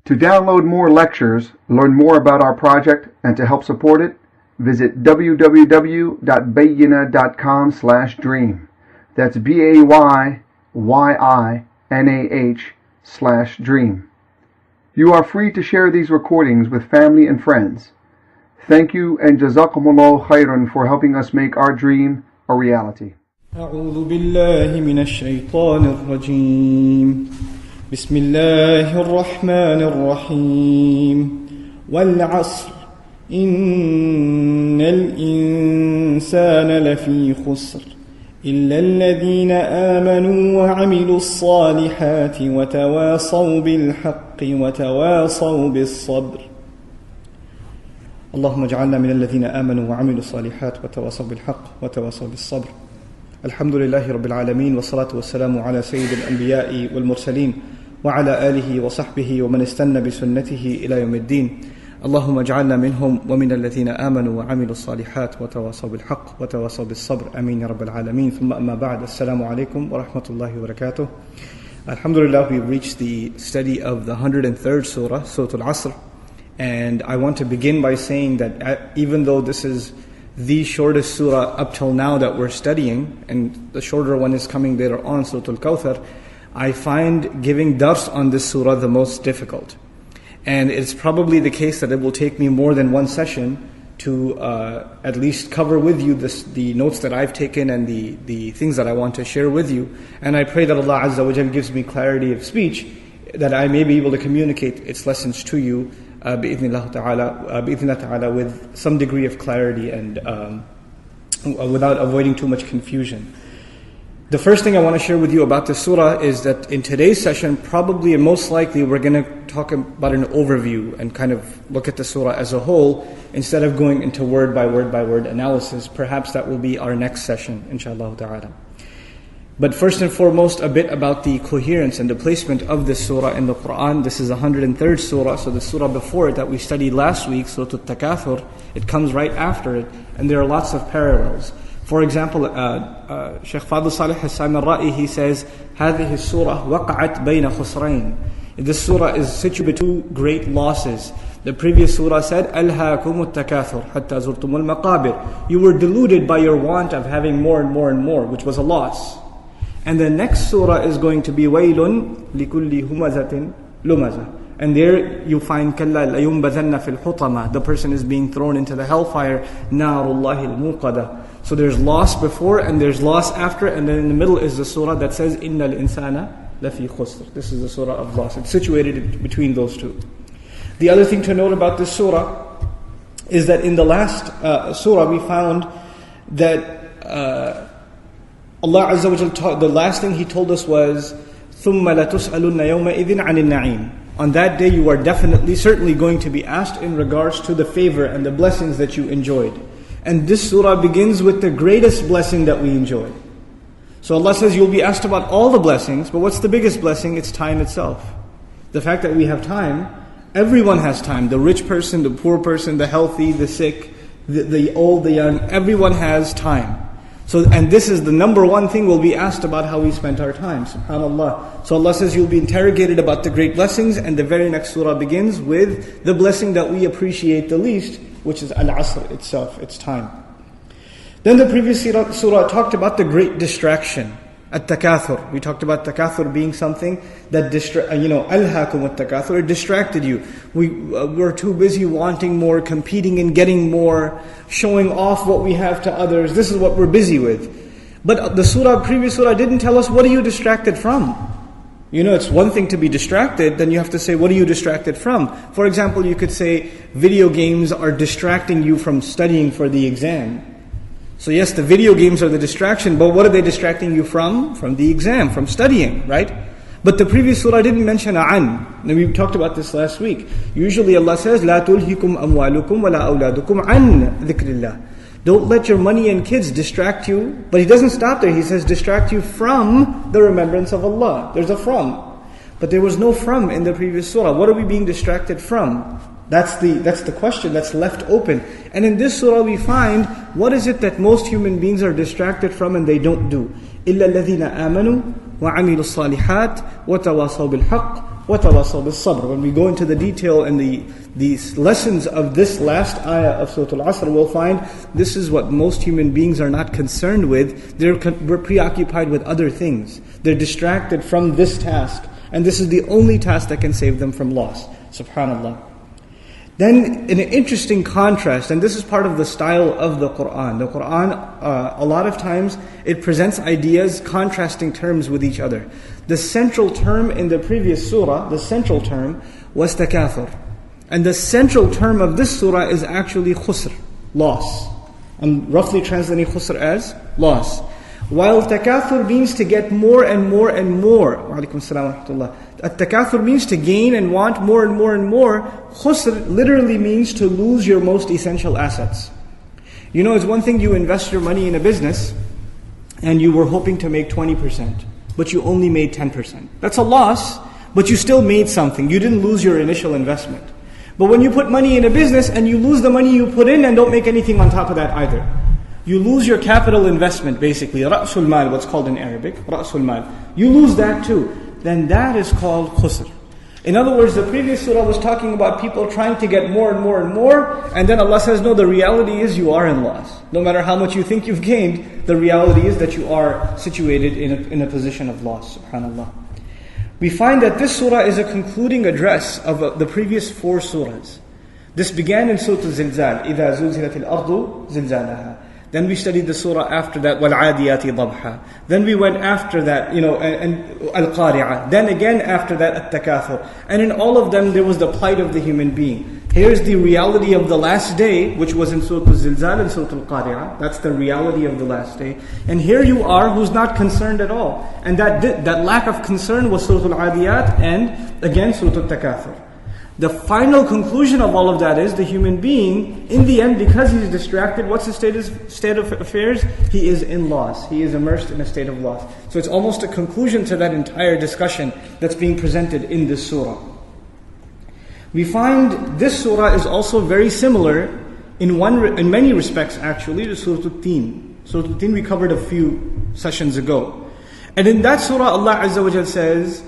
To download more lectures, learn more about our project, and to help support it, visit www.bayyinah.com/dream. That's BAYYINAH/dream. You are free to share these recordings with family and friends. Thank you and Jazakumullah khairan for helping us make our dream a reality. أعوذ بالله من الشيطان الرجيم بسم الله الرحمن الرحيم والعصر إن الإنسان لفي خسر إلا الذين آمنوا وعملوا الصالحات وتواصوا بالحق وتواصوا بالصبر اللهم اجعلنا من الذين آمنوا وعملوا الصالحات وتواصوا بالحق وتواصوا بالصبر. الحمد لله رب العالمين والصلاة والسلام على سيد الأنبياء والمرسلين وعلى آله وصحبه ومن استنى بسنته إلى يوم الدين. اللهم اجعلنا منهم ومن الذين آمنوا وعملوا الصالحات وتواصوا بالحق وتواصوا بالصبر. آمين يا رب العالمين. ثم أما بعد. السلام عليكم ورحمة الله وبركاته. Alhamdulillah, we've reached the study of the 103rd surah, Surah Al-Asr. And I want to begin by saying that even though this is the shortest surah up till now that we're studying, and the shorter one is coming later on, Surah Al-Kawthar, I find giving dars on this surah the most difficult. And it's probably the case that it will take me more than one session to at least cover with you the notes that I've taken and the things that I want to share with you. And I pray that Allah Azza wa Jal gives me clarity of speech, that I may be able to communicate its lessons to you بإذن الله ta'ala with some degree of clarity and without avoiding too much confusion. The first thing I want to share with you about this surah is that in today's session, probably and most likely we're going to talk about an overview and kind of look at the surah as a whole instead of going into word by word analysis. Perhaps that will be our next session, inshallah ta'ala. But first and foremost, a bit about the coherence and the placement of this surah in the Quran. This is the 103rd surah, so the surah before it that we studied last week, Surah Al-Takathur, it comes right after it, and there are lots of parallels. For example, Shaykh Fadl Salih Hassan al-Ra'i, he says, هذه السورة وقعت بين خسرين. This surah is situated between two great losses. The previous surah said, ألهاكم التكاثر حتى زرتم المقابر. You were deluded by your want of having more and more and more, which was a loss. And the next surah is going to be وَيْلٌ لِكُلِّ هُمَزَةٍ لُمَزَةٍ. And there you find كَلَّا لَيُنْبَذَنَّ فِي الْحُطَمَةِ. The person is being thrown into the hellfire. نَارُ اللَّهِ الْمُوقَدَةِ. So there's loss before and there's loss after, and then in the middle is the surah that says إِنَّ الْإِنسَانَ لَفِي خُسْرٍ. This is the surah of loss. It's situated between those two. The other thing to note about this surah is that in the last surah we found that Allah Azza wa Jal, the last thing He told us was ثُمَّ لَتُسْأَلُنَّ يَوْمَئِذٍ عَنِ النَّعِيمِ. On that day you are certainly going to be asked in regards to the favor and the blessings that you enjoyed. And this surah begins with the greatest blessing that we enjoy. So Allah says you'll be asked about all the blessings, but what's the biggest blessing? It's time itself. The fact that we have time, everyone has time. The rich person, the poor person, the healthy, the sick, the old, the young, everyone has time. So, and this is the number one thing we'll be asked about, how we spent our time. SubhanAllah. So Allah says you'll be interrogated about the great blessings, and the very next surah begins with the blessing that we appreciate the least, which is Al-Asr itself, its time. Then the previous surah talked about the great distraction, At-Takathur. We talked about Takathur being something that Alhaakum At-Takathur, it distracted you. We're too busy wanting more, competing and getting more, showing off what we have to others. This is what we're busy with. But the previous surah didn't tell us, what are you distracted from? It's one thing to be distracted, then you have to say, what are you distracted from? For example, you could say, video games are distracting you from studying for the exam. So yes, the video games are the distraction, but what are they distracting you from? From the exam, from studying, right? But the previous surah didn't mention an. And we talked about this last week. Usually Allah says, لا تلهكم أموالكم ولا أولادكم عن ذكر الله. Don't let your money and kids distract you. But He doesn't stop there. He says distract you from the remembrance of Allah. There's a from. But there was no from in the previous surah. What are we being distracted from? That's the question that's left open. And in this surah we find, what is it that most human beings are distracted from and they don't do? إِلَّا الَّذِينَ آمَنُوا وَعَمِلُوا الصَّالِحَاتِ وَتَوَاصَوْا بِالْحَقِّ وَتَوَاصَوْا بِالصَّبْرِ. When we go into the detail and these lessons of this last ayah of Surah Al-Asr, we'll find this is what most human beings are not concerned with. They're preoccupied with other things. They're distracted from this task. And this is the only task that can save them from loss. SubhanAllah. Then, in an interesting contrast, and this is part of the style of the Qur'an. The Qur'an, a lot of times, it presents ideas, contrasting terms with each other. The central term in the previous surah, the central term, was takathur. And the central term of this surah is actually khusr, loss. I'm roughly translating khusr as loss. While takathur means to get more and more and more. Wa alaikum assalam wa rahmatullah. At-takathur means to gain and want more and more and more. Khusr literally means to lose your most essential assets. You know, it's one thing you invest your money in a business and you were hoping to make 20%, but you only made 10%. That's a loss, but you still made something. You didn't lose your initial investment. But when you put money in a business and you lose the money you put in and don't make anything on top of that either, you lose your capital investment basically, ra'sul mal, what's called in Arabic, ra'sul mal. You lose that too. Then that is called khusr. In other words, the previous surah was talking about people trying to get more and more and more, and then Allah says, no, the reality is you are in loss. No matter how much you think you've gained, the reality is that you are situated in a position of loss, subhanAllah. We find that this surah is a concluding address of the previous 4 surahs. This began in Surah Al-Zilzal, إِذَا زُلْزِلَتِ الْأَرْضُ زِلْزَالَهَا. Then we studied the surah after that, وَالْعَادِيَاتِ ضَبْحًا. Then we went after that, and Al-Qari'ah. Then again after that, At-Takathur. And in all of them, there was the plight of the human being. Here's the reality of the last day, which was in Surah Al-Zilzal and Surah Al-Qari'ah. That's the reality of the last day. And here you are, who's not concerned at all. And that lack of concern was Surah Al-Adiyat and again Surah Al-Takathur. The final conclusion of all of that is the human being, in the end, because he's distracted, what's his state of affairs? He is in loss. He is immersed in a state of loss. So it's almost a conclusion to that entire discussion that's being presented in this surah. We find this surah is also very similar in many respects actually to Surah Al-Tin. Surah Al-Tin we covered a few sessions ago. And in that surah Allah Azza wa Jal says,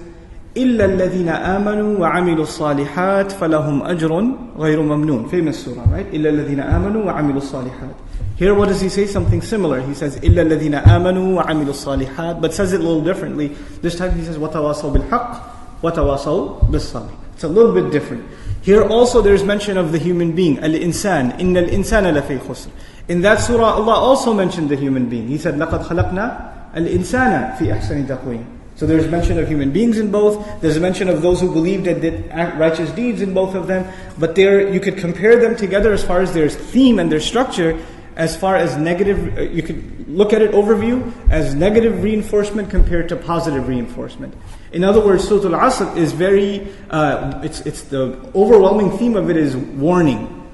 إِلَّا الَّذِينَ آمَنُوا وَعَمِلُوا الصَّالِحَاتِ فَلَهُمْ أَجْرٌ غَيْرُ مَمْنُونَ. Famous surah, right? إِلَّا الَّذِينَ آمَنُوا وَعَمِلُوا الصَّالِحَاتِ. Here what does he say? Something similar. He says إِلَّا الَّذِينَ آمَنُوا وَعَمِلُوا الصَّالِحَاتِ, but says it a little differently. This time he says وَتَوَاصَوْا بِالْحَقِّ وَتَوَاصَوْا بِالصَّبْرِ. It's a little bit different. Here also there's mention of the human being, al-insan, إِنَّ الْإِنسَانَ لَفِي خُسْرٍ. In that surah Allah also mentioned the human being. He said لَقَدْ خَلَقْنَا الْإِنسَانَ فِي أَحْسَنِ تَقْوِيمٍ. So there's mention of human beings in both. There's a mention of those who believed and did righteous deeds in both of them. But there, you could compare them together as far as their theme and their structure. As far as negative, you could look at it overview as negative reinforcement compared to positive reinforcement. In other words, Surah Al-Asr is very, it's the overwhelming theme of it is warning.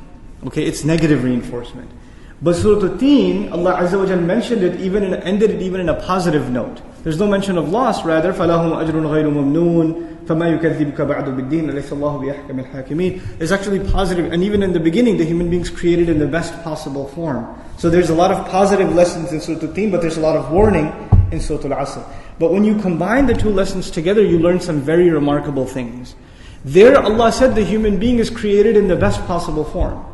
Okay, it's negative reinforcement. But Surah Al-Tin, Allah Azza wa Jal mentioned it, ended it even in a positive note. There's no mention of loss, rather, فَلَهُمْ أَجْرٌ غَيْرُ مَمْنُونَ فَمَا يُكَذِّبُكَ بَعْدُ بِالدِّينِ أَلَيْسَ اللَّهُ بِأَحْكَمِ الْحَاكِمِينَ. It's actually positive, and even in the beginning, the human beings created in the best possible form. So there's a lot of positive lessons in Surah Al-Tin, but there's a lot of warning in Surah Al-Asr. But when you combine the two lessons together, you learn some very remarkable things. There, Allah said the human being is created in the best possible form.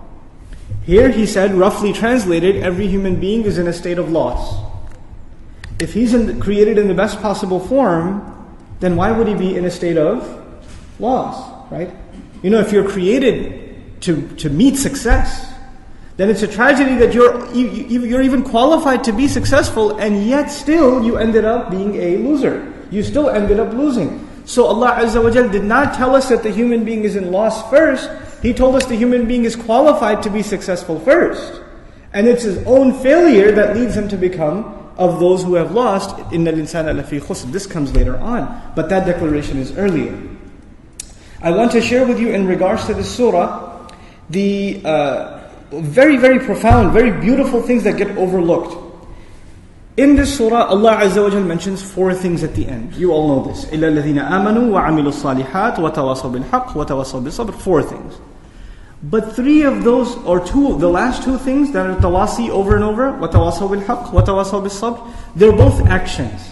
Here he said, roughly translated, every human being is in a state of loss. If he's created in the best possible form, then why would he be in a state of loss, right? If you're created to meet success, then it's a tragedy that you're even qualified to be successful, and yet still you ended up being a loser. You still ended up losing. So Allah Azza wa Jal did not tell us that the human being is in loss first. He told us the human being is qualified to be successful first. And it's his own failure that leads him to become of those who have lost. إِنَّ الْإِنسَانَ لَفِي خُسْرٍ. This comes later on, but that declaration is earlier. I want to share with you in regards to this surah the very, very profound, very beautiful things that get overlooked. In this surah, Allah Azza wa Jal mentions 4 things at the end. You all know this. إِلَّا الَّذِينَ آمَنُوا وَعَمِلُوا الصَّالِحَاتِ وَتَوَاصَوْا بِالْحَقِّ وَتَوَاصَوْا بِالصَّبْرِ. 4 things. But 3 of those, or 2, the last 2 things that are tawasi over and over, وَتَوَاصَوْا بِالْحَقِّ وَتَوَاصَوْا بِالصَّبْرِ, they're both actions.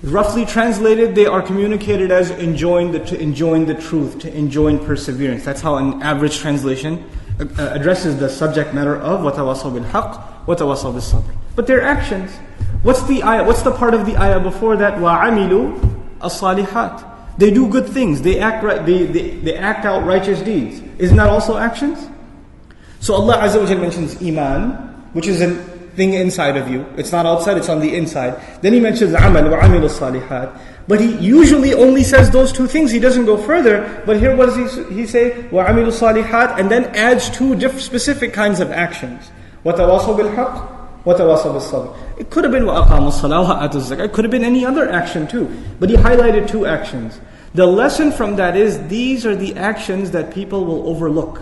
Roughly translated, they are communicated as enjoying the truth, to enjoying perseverance. That's how an average translation addresses the subject matter of وَتَوَاصَوْا بِالْحَقِّ وَتَوَاصَوْا بِالصَّبْرِ. But their actions. What's the ayah? What's the part of the ayah before that? وَعَمِلُوا الصَّالِحَاتِ. They do good things. They act right. They act out righteous deeds. Isn't that also actions? So Allah Azza wa Jalla mentions iman, which is a thing inside of you. It's not outside, it's on the inside. Then He mentions amal, وَعَمِلُوا الصَّالِحَاتِ. But He usually only says those two things. He doesn't go further. But here what does He say? وَعَمِلُوا الصَّالِحَاتِ, and then adds two specific kinds of actions. وَتَوَاصَوْا بِالْحَقِّ وَتَوَاصَوْا بِالصَّبْرِ. It could have been وَأَقَامُوا الصَّلَاةَ وَآتُوا الزَّكَاةَ. It could have been any other action too. But He highlighted two actions. The lesson from that is these are the actions that people will overlook.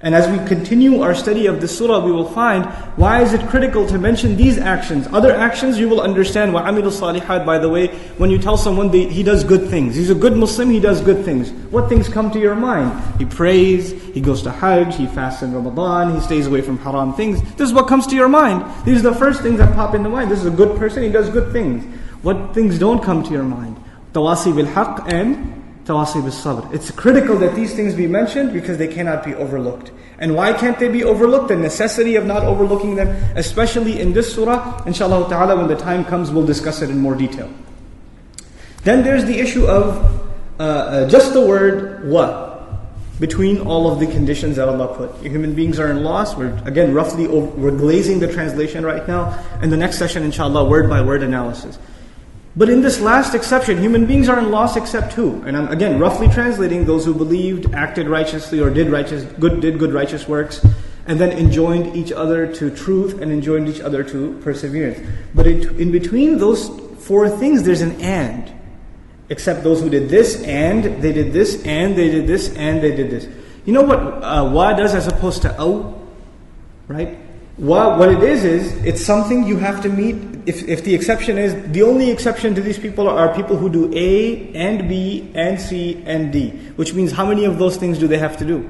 And as we continue our study of this surah, we will find why is it critical to mention these actions. Other actions you will understand. وَعَمِلُوا الصَّالِحَاتِ, by the way, when you tell someone he does good things. He's a good Muslim, he does good things. What things come to your mind? He prays, he goes to Hajj, he fasts in Ramadan, he stays away from haram things. This is what comes to your mind. These are the first things that pop into mind. This is a good person, he does good things. What things don't come to your mind? Tawasi bil haqq and tawasi bil sabr. It's critical that these things be mentioned because they cannot be overlooked. And why can't they be overlooked? The necessity of not overlooking them, especially in this surah. Inshallah ta'ala, when the time comes, we'll discuss it in more detail. Then there's the issue of just the word wa between all of the conditions that Allah put. Human beings are in loss. We're glazing the translation right now. In the next session, inshallah, word by word analysis. But in this last exception, human beings are in loss except who? And I'm again roughly translating: those who believed, acted righteously, or did good righteous works, and then enjoined each other to truth and enjoined each other to perseverance. But in between those four things, there's an and. Except those who did this, and they did this, and they did this, and they did this. You know what wa does as opposed to aw? Right? What it is it's something you have to meet. If the exception is, the only exception to these people are people who do A and B and C and D, which means how many of those things do they have to do?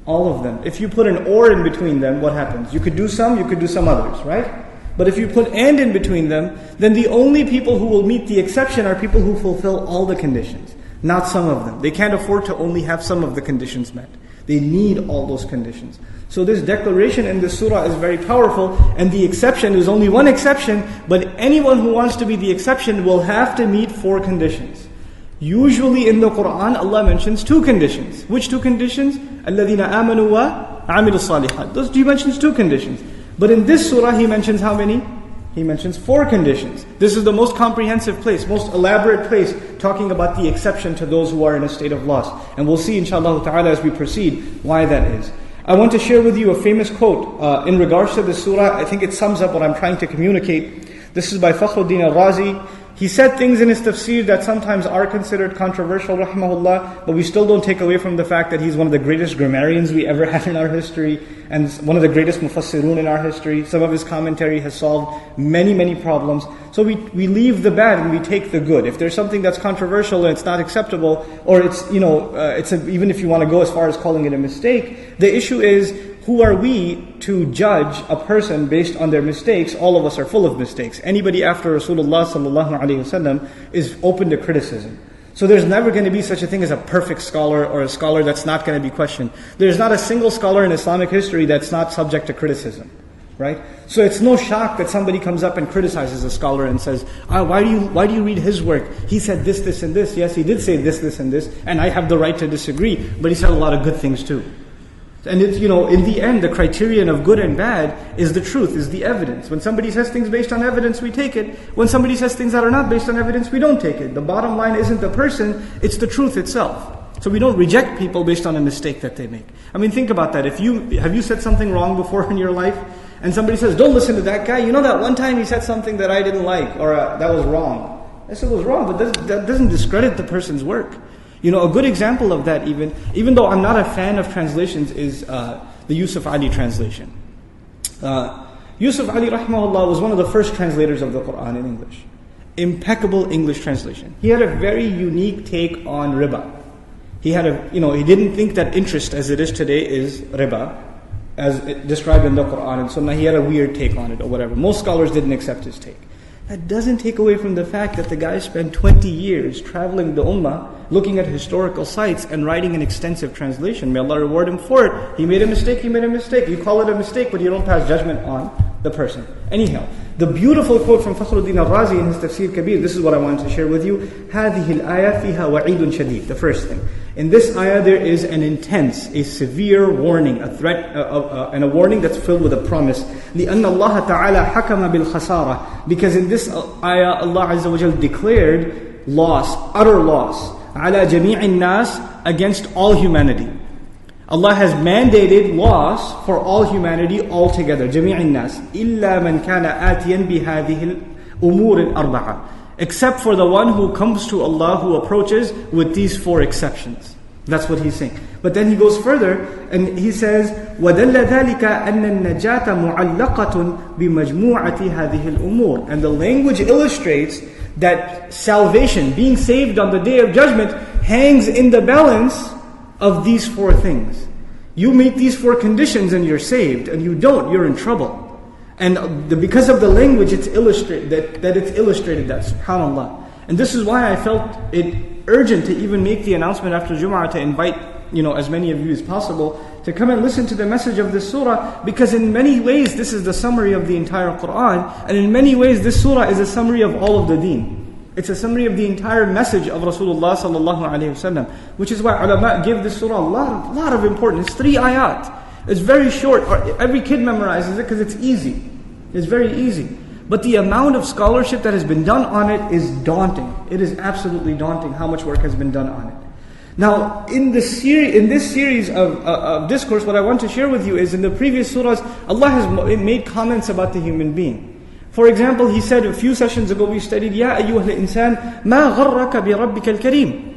All of them. If you put an or in between them, what happens? You could do some others, right? But if you put and in between them, then the only people who will meet the exception are people who fulfill all the conditions, not some of them. They can't afford to only have some of the conditions met. They need all those conditions. So this declaration in this surah is very powerful, and the exception is only one exception, but anyone who wants to be the exception will have to meet four conditions. Usually in the Quran, Allah mentions two conditions. Which two conditions? الَّذِينَ آمَنُوا وَعَمِلُوا الصَّالِحَاتِ. He mentions two conditions. But in this surah, He mentions how many? He mentions four conditions. This is the most comprehensive place, most elaborate place, talking about the exception to those who are in a state of loss. And we'll see inshallah ta'ala as we proceed why that is. I want to share with you a famous quote in regards to this surah. I think it sums up what I'm trying to communicate. This is by Fakhruddin al-Razi. He said things in his tafseer that sometimes are considered controversial, rahimahullah, but we still don't take away from the fact that he's one of the greatest grammarians we ever had in our history, and one of the greatest mufassirun in our history. Some of his commentary has solved many, many problems. So we leave the bad and we take the good. If there's something that's controversial and it's not acceptable, or it's, even if you want to go as far as calling it a mistake, the issue is, who are we to judge a person based on their mistakes? All of us are full of mistakes. Anybody after Rasulullah sallallahu alaihi wasallam is open to criticism. So there's never going to be such a thing as a perfect scholar or a scholar that's not going to be questioned. There's not a single scholar in Islamic history that's not subject to criticism, right? So it's no shock that somebody comes up and criticizes a scholar and says, why do you read his work? He said this, this, and this. Yes, he did say this, this, and this, and I have the right to disagree, but he said a lot of good things too. And it's, in the end, the criterion of good and bad is the truth, is the evidence. When somebody says things based on evidence, we take it. When somebody says things that are not based on evidence, we don't take it. The bottom line isn't the person, it's the truth itself. So we don't reject people based on a mistake that they make. I mean, think about that. Have you said something wrong before in your life? And somebody says, don't listen to that guy. You know that one time he said something that I didn't like, or that was wrong. I said it was wrong, but that doesn't discredit the person's work. A good example of that even though I'm not a fan of translations, is the Yusuf Ali translation. Yusuf Ali rahimahullah was one of the first translators of the Quran in English. Impeccable English translation. He had a very unique take on riba. He didn't think that interest as it is today is riba, as described in the Quran and Sunnah. He had a weird take on it or whatever. Most scholars didn't accept his take. That doesn't take away from the fact that the guy spent 20 years traveling the ummah, looking at historical sites and writing an extensive translation. May Allah reward him for it. He made a mistake, he made a mistake. You call it a mistake, but you don't pass judgment on the person. Anyhow, the beautiful quote from Fakhruddin al-Razi in his Tafseer Kabir, this is what I wanted to share with you. هَذِهِ الْآيَةِ فِيهَا وَعِيدٌ شَدِيدٌ. The first thing. In this ayah there is an intense, a severe warning, a threat, and a warning that's filled with a promise. لِأَنَّ اللَّهَ تَعَالَى حَكَمَ بِالْخَسَارَةِ. Because in this ayah Allah Azza wa Jal declared loss, utter loss, عَلَى جَمِيعِ النَّاسِ, against all humanity. Allah has mandated loss for all humanity altogether. جَمِيعِ النَّاسِ إِلَّا مَنْ كَانَ آتِيًا بِهَذِهِ الْأُمُورِ الْأَرْبَعَةِ. Except for the one who comes to Allah, who approaches with these 4 exceptions. That's what he's saying. But then he goes further and he says, وَدَلَّ ذَلِكَ أَنَّ النَّجَاةَ مُعَلَّقَةٌ بِمَجْمُوعَةِ هَذِهِ الْأُمُورِ. And the language illustrates that salvation, being saved on the Day of Judgment, hangs in the balance of these 4 things. You meet these 4 conditions and you're saved, and you don't, you're in trouble. And because of the language, it's illustrated that it's illustrated that, subhanAllah. And this is why I felt it urgent to even make the announcement after Jum'ah to invite as many of you as possible to come and listen to the message of this surah, because in many ways this is the summary of the entire Quran, and in many ways this surah is a summary of all of the deen. It's a summary of the entire message of Rasulullah sallallahu alaihi wasallam, which is why ulama give this surah a lot of importance. 3 ayat. It's very short. Every kid memorizes it because it's easy. It's very easy. But the amount of scholarship that has been done on it is daunting. It is absolutely daunting how much work has been done on it. Now, in this series of discourse, what I want to share with you is in the previous surahs, Allah has made comments about the human being. For example, He said a few sessions ago, we studied, يَا أَيُّهَا الْإِنسَانِ مَا غَرَّكَ بِرَبِّكَ الْكَرِيمِ.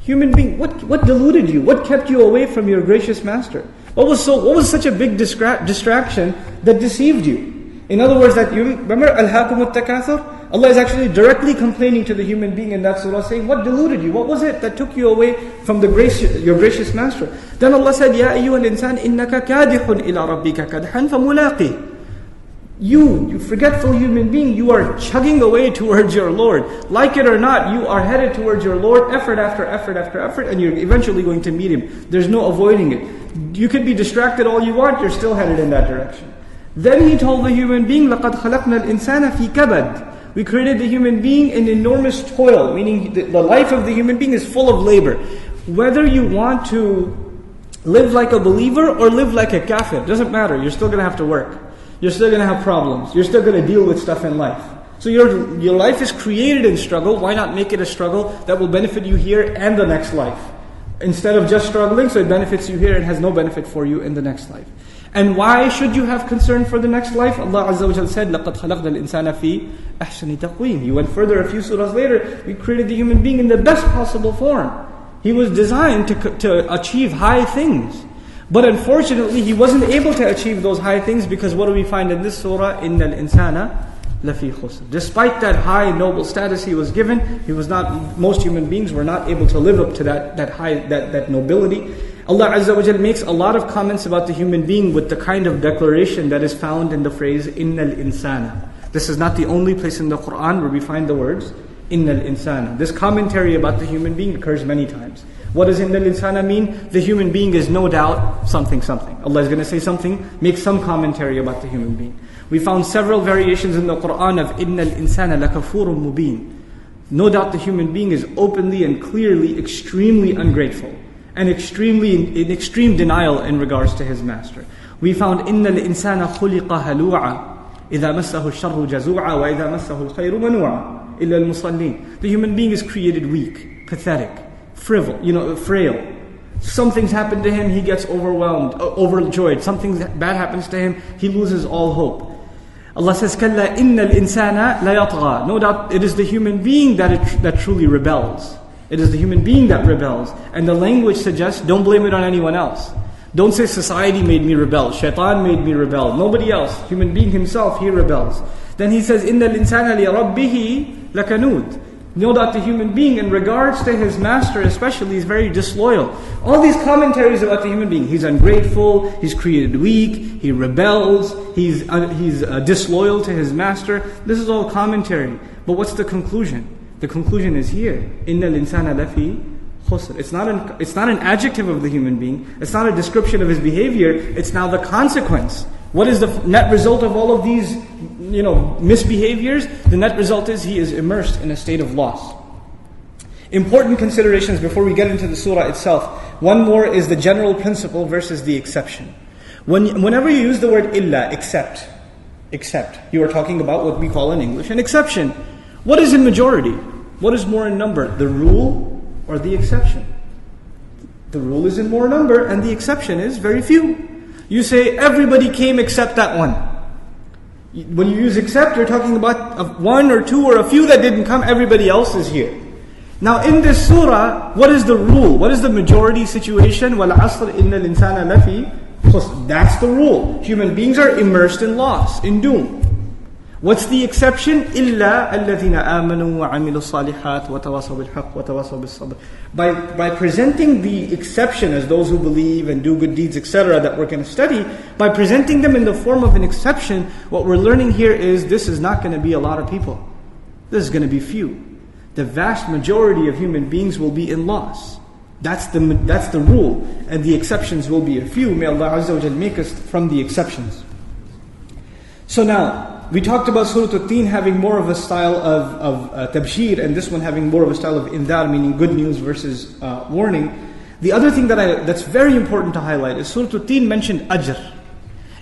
Human being, what deluded you? What kept you away from your gracious master? What was such a big distraction that deceived you? In other words, that you remember أَلْهَاكُمُ التَّكَاثُرُ? Allah is actually directly complaining to the human being in that surah, saying, what deluded you? What was it that took you away from your gracious master? Then Allah said, يَا أَيُّهَا الْإِنسَانِ إِنَّكَ كَادِحٌ إِلَىٰ رَبِّكَ كَدْحًا فَمُلَاقِيهِ. You forgetful human being, you are chugging away towards your Lord. Like it or not, you are headed towards your Lord, effort after effort after effort, and you're eventually going to meet Him. There's no avoiding it. You could be distracted all you want, you're still headed in that direction. Then He told the human being, لَقَدْ خَلَقْنَا الْإِنسَانَ فِي كَبَدٍ. We created the human being in enormous toil, meaning the life of the human being is full of labor. Whether you want to live like a believer or live like a kafir, doesn't matter, you're still going to have to work. You're still going to have problems. You're still going to deal with stuff in life. So your life is created in struggle. Why not make it a struggle that will benefit you here and the next life? Instead of just struggling, so it benefits you here and has no benefit for you in the next life. And why should you have concern for the next life? Allah Azza wa Jal said, لَقَدْ خَلَقْنَا الْإِنسَانَ فِي أَحْسَنِ تَقْوِيمٍ. He went further a few surahs later. We created the human being in the best possible form. He was designed to achieve high things. But unfortunately, he wasn't able to achieve those high things because what do we find in this surah? إِنَّ الْإِنسَانَ لَفِي خُسْرٍ. Despite that high noble status he was given, most human beings were not able to live up to that nobility. Allah Azza wa Jal makes a lot of comments about the human being with the kind of declaration that is found in the phrase إِنَّ الْإِنسَانَ. This is not the only place in the Quran where we find the words إِنَّ الْإِنسَانَ. This commentary about the human being occurs many times. What does إِنَّ الْإِنسَانَ mean? The human being is no doubt something. Allah is going to say something, make some commentary about the human being. We found several variations in the Quran of إِنَّ الْإِنسَانَ لَكَفُورٌ مُبِينٌ. No doubt the human being is openly and clearly extremely ungrateful and in extreme denial in regards to his master. We found إِنَّ الْإِنسَانَ خُلِقَ هَلُوعًا إِذَا مَسَّهُ الشَّرُّ جَزُوعًا وَإِذَا مَسَّهُ الْخَيْرُ مَنُوعًا إِلَّا الْمُصَلِّينَ. The human being is created weak, pathetic, frail. Some things happen to him, he gets overjoyed. Something bad happens to him, he loses all hope. Allah says, كَلَّا إِنَّ الْإِنسَانَ لَيَطْغَى. No doubt it is the human being that truly rebels. It is the human being that rebels. And the language suggests, don't blame it on anyone else. Don't say society made me rebel, shaitan made me rebel. Nobody else. Human being himself, he rebels. Then he says, إِنَّ الْإِنسَانَ لِرَبِّهِ لَكَنُودٌ. Know that the human being, in regards to his master especially, is very disloyal. All these commentaries about the human being, he's ungrateful, he's created weak, he rebels, he's disloyal to his master. This is all commentary. But what's the conclusion? The conclusion is here. إِنَّ الْإِنسَانَ لَفِي خُسْرٍ. It's not an adjective of the human being. It's not a description of his behavior. It's now the consequence. What is the net result of all of these, misbehaviors? The net result is he is immersed in a state of loss. Important considerations before we get into the surah itself. One more is the general principle versus the exception. Whenever you use the word illa, except, you are talking about what we call in English an exception. What is in majority? What is more in number? The rule or the exception? The rule is in more number and the exception is very few. You say, everybody came except that one. When you use except, you're talking about one or two or a few that didn't come, everybody else is here. Now in this surah, what is the rule? What is the majority situation? وَالْعَصْرِ إِنَّ الْإِنسَانَ لَفِي خُسْرٍ. That's the rule. Human beings are immersed in loss, in doom. What's the exception? إِلَّا الَّذِينَ آمَنُوا وَعَمِلُوا الصَّالِحَاتِ وَتَوَاصَوْا بِالْحَقِّ وَتَوَاصَوْا بِالصَّبْرِ. By presenting the exception as those who believe and do good deeds, etc., that we're going to study, by presenting them in the form of an exception, what we're learning here is this is not going to be a lot of people. This is going to be few. The vast majority of human beings will be in loss. That's the rule. And the exceptions will be a few. May Allah Azza wa Jal make us from the exceptions. So now, we talked about Surah At-Tin having more of a style of tabshir, and this one having more of a style of indar, meaning good news versus warning. The other thing that's very important to highlight is Surah At-Tin mentioned ajr.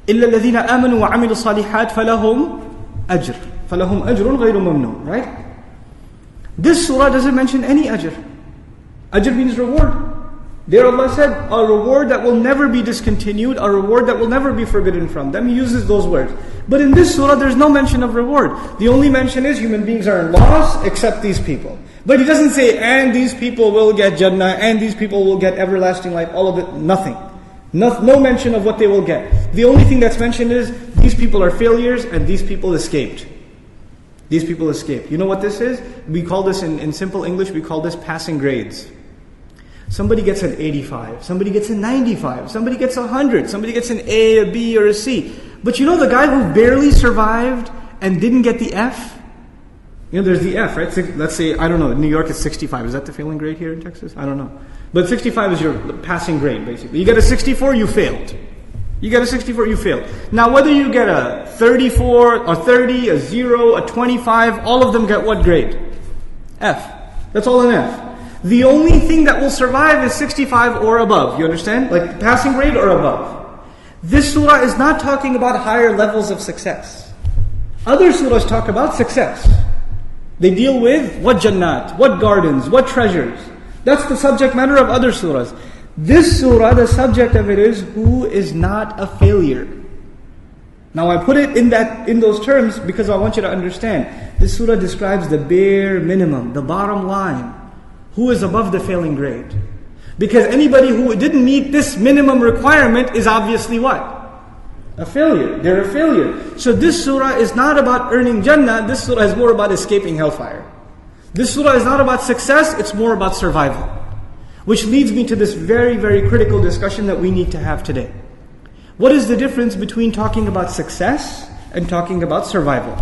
إِلَّا الَّذِينَ آمَنُوا وَعَمِلُوا الصَّالِحَاتِ فَلَهُمْ أَجْرٌ فَلَهُمْ أَجْرٌ غَيْرُ مَمْنُونٍ. Right? This surah doesn't mention any ajr. Ajr means reward. There Allah said, a reward that will never be discontinued, a reward that will never be forbidden from them. He uses those words. But in this surah, there's no mention of reward. The only mention is human beings are in loss except these people. But he doesn't say, and these people will get Jannah, and these people will get everlasting life, all of it, nothing. No mention of what they will get. The only thing that's mentioned is, these people are failures, and these people escaped. These people escaped. You know what this is? We call this, in simple English, we call this passing grades. Somebody gets an 85, somebody gets a 95, somebody gets 100, somebody gets an A, a B, or a C. But you know the guy who barely survived and didn't get the F? There's the F, right? Let's say, I don't know, in New York it's 65. Is that the failing grade here in Texas? I don't know. But 65 is your passing grade, basically. You get a 64, you failed. You get a 64, you failed. Now whether you get a 34, a 30, a 0, a 25, all of them get what grade? F. That's all an F. The only thing that will survive is 65 or above. You understand? Like passing grade or above. This surah is not talking about higher levels of success. Other surahs talk about success. They deal with what jannat, what gardens, what treasures. That's the subject matter of other surahs. This surah, the subject of it is who is not a failure. Now I put it in those terms because I want you to understand. This surah describes the bare minimum, the bottom line. Who is above the failing grade? Because anybody who didn't meet this minimum requirement is obviously what? A failure. They're a failure. So this surah is not about earning Jannah. This surah is more about escaping hellfire. This surah is not about success. It's more about survival. Which leads me to this very, very critical discussion that we need to have today. What is the difference between talking about success and talking about survival?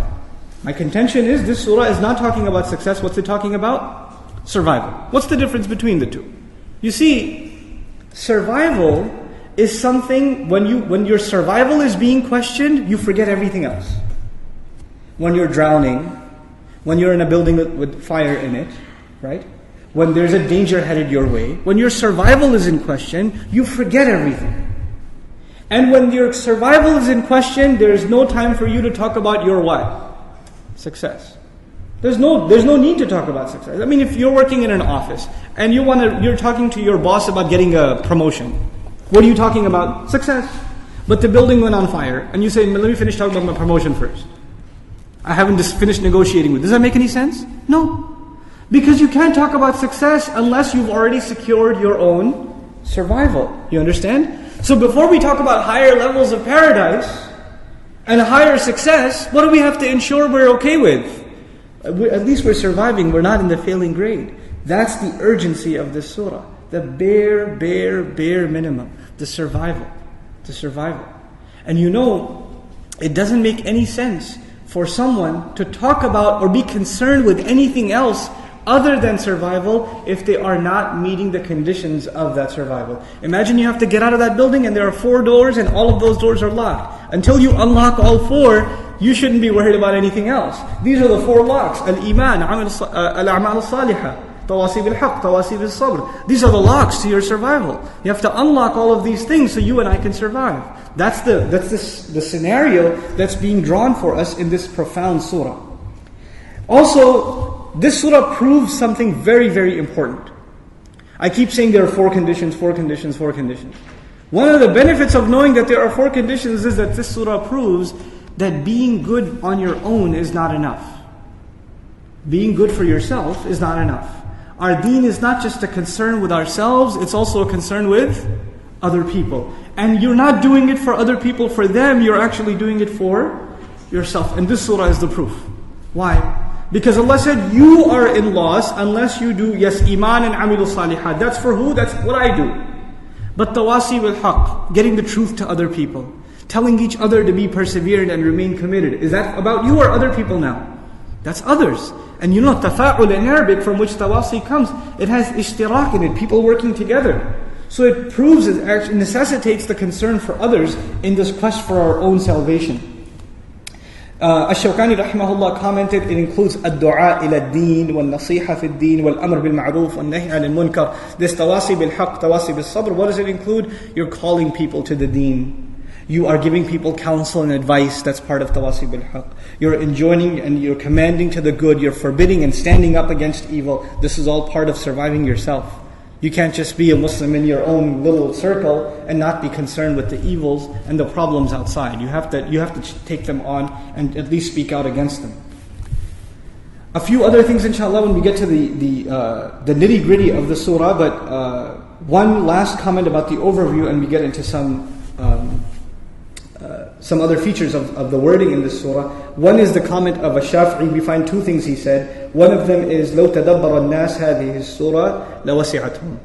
My contention is this surah is not talking about success. What's it talking about? Survival. What's the difference between the two? You see, survival is something, when your survival is being questioned, you forget everything else. When you're drowning, when you're in a building with fire in it, right? When there's a danger headed your way, when your survival is in question, you forget everything. And when your survival is in question, there's no time for you to talk about your what? Success. There's no need to talk about success. I mean, if you're working in an office and you're talking to your boss about getting a promotion, what are you talking about? Success. But the building went on fire, and you say, "Let me finish talking about my promotion first. I haven't just finished negotiating with." Does that make any sense? No, because you can't talk about success unless you've already secured your own survival. You understand? So before we talk about higher levels of paradise and higher success, what do we have to ensure we're okay with? At least we're surviving, we're not in the failing grade. That's the urgency of this surah. The bare minimum. The survival. And it doesn't make any sense for someone to talk about or be concerned with anything else other than survival if they are not meeting the conditions of that survival. Imagine you have to get out of that building and there are 4 doors and all of those doors are locked. Until you unlock all 4, you shouldn't be worried about anything else. These are the 4 locks. Al-Iman, Al-A'mal al-Salihah, Tawasib al-Haq, Tawasib al-Sabr. These are the locks to your survival. You have to unlock all of these things so you and I can survive. That's the scenario that's being drawn for us in this profound surah. Also, this surah proves something very, very important. I keep saying there are 4 conditions. One of the benefits of knowing that there are 4 conditions is that this surah proves that being good on your own is not enough. Being good for yourself is not enough. Our deen is not just a concern with ourselves, it's also a concern with other people. And you're not doing it for other people, for them, you're actually doing it for yourself. And this surah is the proof. Why? Because Allah said, you are in loss unless you do, yes, iman and amilu salihat. That's for who? That's what I do. But tawasi bil haq, getting the truth to other people. Telling each other to be perseverant and remain committed. Is that about you or other people now? That's others. And tafa'ul in Arabic, from which tawasi comes, it has ishtirak in it, people working together. So it proves, it actually necessitates the concern for others in this quest for our own salvation. Ash-Shawkani rahimahullah commented, it includes ad-du'a ila ad-deen, wal-nasiha fi ad-deen, wal-amr bil-ma'ruf, wal-nahy anil-munkar. This tawasi bil-haq, tawasi bil-sabr, what does it include? You're calling people to the deen. You are giving people counsel and advice, that's part of tawasi bil-haq. You're enjoining and you're commanding to the good, you're forbidding and standing up against evil. This is all part of surviving yourself. You can't just be a Muslim in your own little circle and not be concerned with the evils and the problems outside. You have to take them on and at least speak out against them. A few other things, inshallah, when we get to the nitty-gritty of the surah, but one last comment about the overview and we get into some other features of the wording in this surah. One is the comment of Ash-Shafi'i. We find 2 things he said. One of them is لو تدبر الناس هذه السورة لوسعتهم.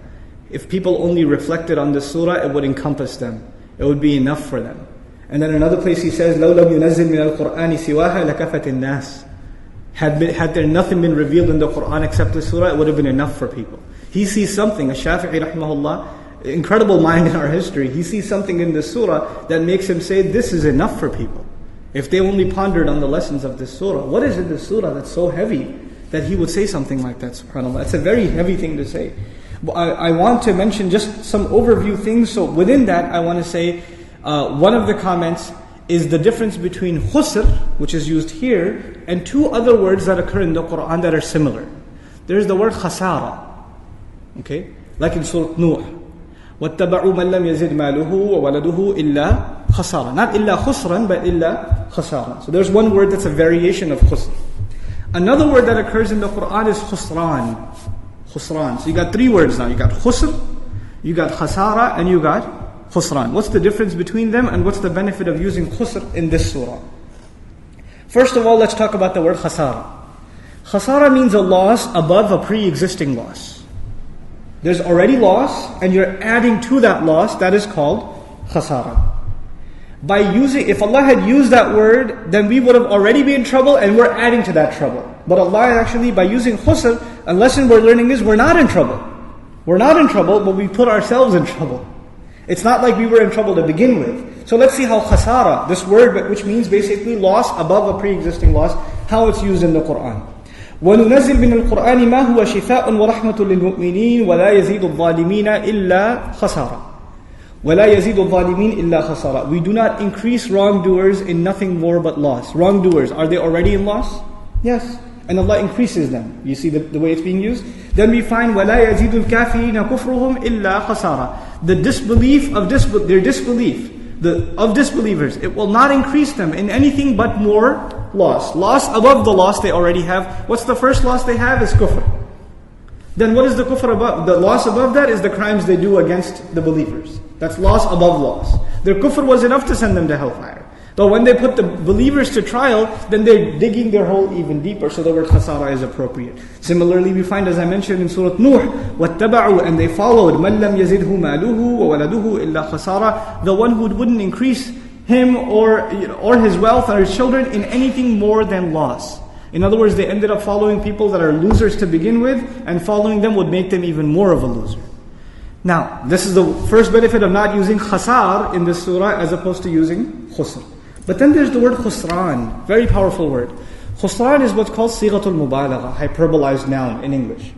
If people only reflected on this surah, it would encompass them. It would be enough for them. And then another place he says لو لم ينزل من القرآن سواها لكفت الناس. Had there nothing been revealed in the Quran except this surah, it would have been enough for people. He sees something, Ash-Shafi'i rahimahullah, incredible mind in our history, he sees something in this surah that makes him say this is enough for people. If they only pondered on the lessons of this surah. What is in this surah that's so heavy that he would say something like that, subhanAllah? It's a very heavy thing to say. I want to mention just some overview things. So within that, I want to say, one of the comments is the difference between khusr, which is used here, and 2 other words that occur in the Quran that are similar. There's the word khasara, okay? Like in Surah Nuh. وَاتَّبَعُوا مَنْ لَمْ يَزِدْ مَالُهُ وَوَلَدُهُ إِلَّا خَسَارًا. Not إِلَّا خُسْرًا, but إِلَّا خَسَارًا. So there's one word that's a variation of khusr. Another word that occurs in the Quran is khusran. Khusran. So you got 3 words now. You got khusr, you got khasara, and you got khusran. What's the difference between them and what's the benefit of using khusr in this surah? First of all, let's talk about the word khasara. Khasara means a loss above a pre-existing loss. There's already loss, and you're adding to that loss. That is called khasara. If Allah had used that word, then we would have already been in trouble, and we're adding to that trouble. But Allah actually, by using khusr, a lesson we're learning is we're not in trouble. We're not in trouble, but we put ourselves in trouble. It's not like we were in trouble to begin with. So let's see how khasara, this word which means basically loss above a pre-existing loss, how it's used in the Quran. وَنُنَزِّلْ مِنَ الْقُرْآنِ مَا هُوَ شِفَاءٌ وَرَحْمَةٌ لِلْمُؤْمِنِينَ وَلَا يَزِيدُ الظَّالِمِينَ إِلَّا خَسَارًا. وَلَا يَزِيدُ الظَّالِمِينَ إِلَّا خَسَارًا. We do not increase wrongdoers in nothing more but loss. Wrongdoers, are they already in loss? Yes. And Allah increases them. You see the way it's being used? Then we find وَلَا يَزِيدُ الْكَافِرِينَ كُفْرُهُمْ إِلَّا خَسَارًا. The disbelief of their disbelief of disbelievers, it will not increase them in anything but more loss. Loss above the loss they already have. What's the first loss they have? Is kufr. Then what is the kufr above? The loss above that is the crimes they do against the believers. That's loss above loss. Their kufr was enough to send them to hellfire. Though when they put the believers to trial, then they're digging their hole even deeper. So the word khasara is appropriate. Similarly, we find, as I mentioned in Surah Nuh, وَاتَّبَعُوا, and they followed مَنْ لَمْ يَزِدْهُ مَالُهُ وَوَلَدُهُ إِلَّا خَسَارًا, the one who wouldn't increase him or his wealth or his children in anything more than loss. In other words, they ended up following people that are losers to begin with, and following them would make them even more of a loser. Now, this is the first benefit of not using khasar in this surah as opposed to using khusr. But then there's the word khusran, very powerful word. Khusran is what's called sighatul mubalagha, hyperbolized noun in English,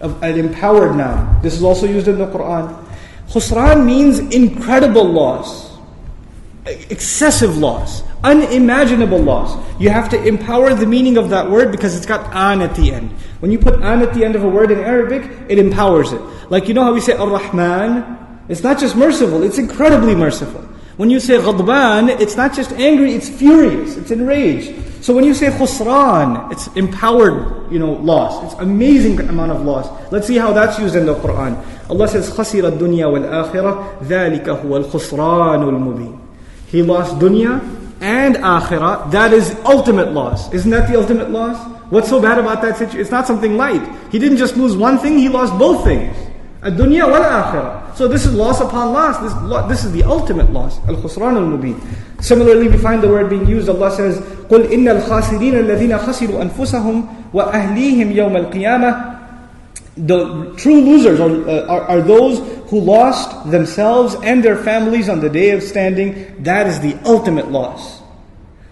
an empowered noun. This is also used in the Quran. Khusran means incredible loss, excessive loss, unimaginable loss. You have to empower the meaning of that word because it's got an at the end. When you put an at the end of a word in Arabic, it empowers it. Like you know how we say Ar-Rahman? It's not just merciful, it's incredibly merciful. When you say Ghadban, it's not just angry, it's furious, it's enraged. So when you say Khusran, it's empowered, loss. It's amazing amount of loss. Let's see how that's used in the Quran. Allah says, خَسِرَ الدُّنْيَا وَالْآخِرَةِ ذَلِكَ هُوَ الْخُسْرَانُ الْمُبِينُ. He lost dunya and akhirah. That is ultimate loss. Isn't that the ultimate loss? What's so bad about that situation? It's not something light. He didn't just lose one thing, he lost both things. Ad-dunya wal-akhirah. So this is loss upon loss. This is the ultimate loss. Al-khusran al-mubin. Similarly, we find the word being used. Allah says, قُلْ إِنَّ الْخَاسِرِينَ الَّذِينَ خَسِرُوا أَنفُسَهُمْ وَأَهْلِيهِمْ يَوْمَ الْقِيَامَةِ. The true losers are those who lost themselves and their families on the day of standing. That is the ultimate loss.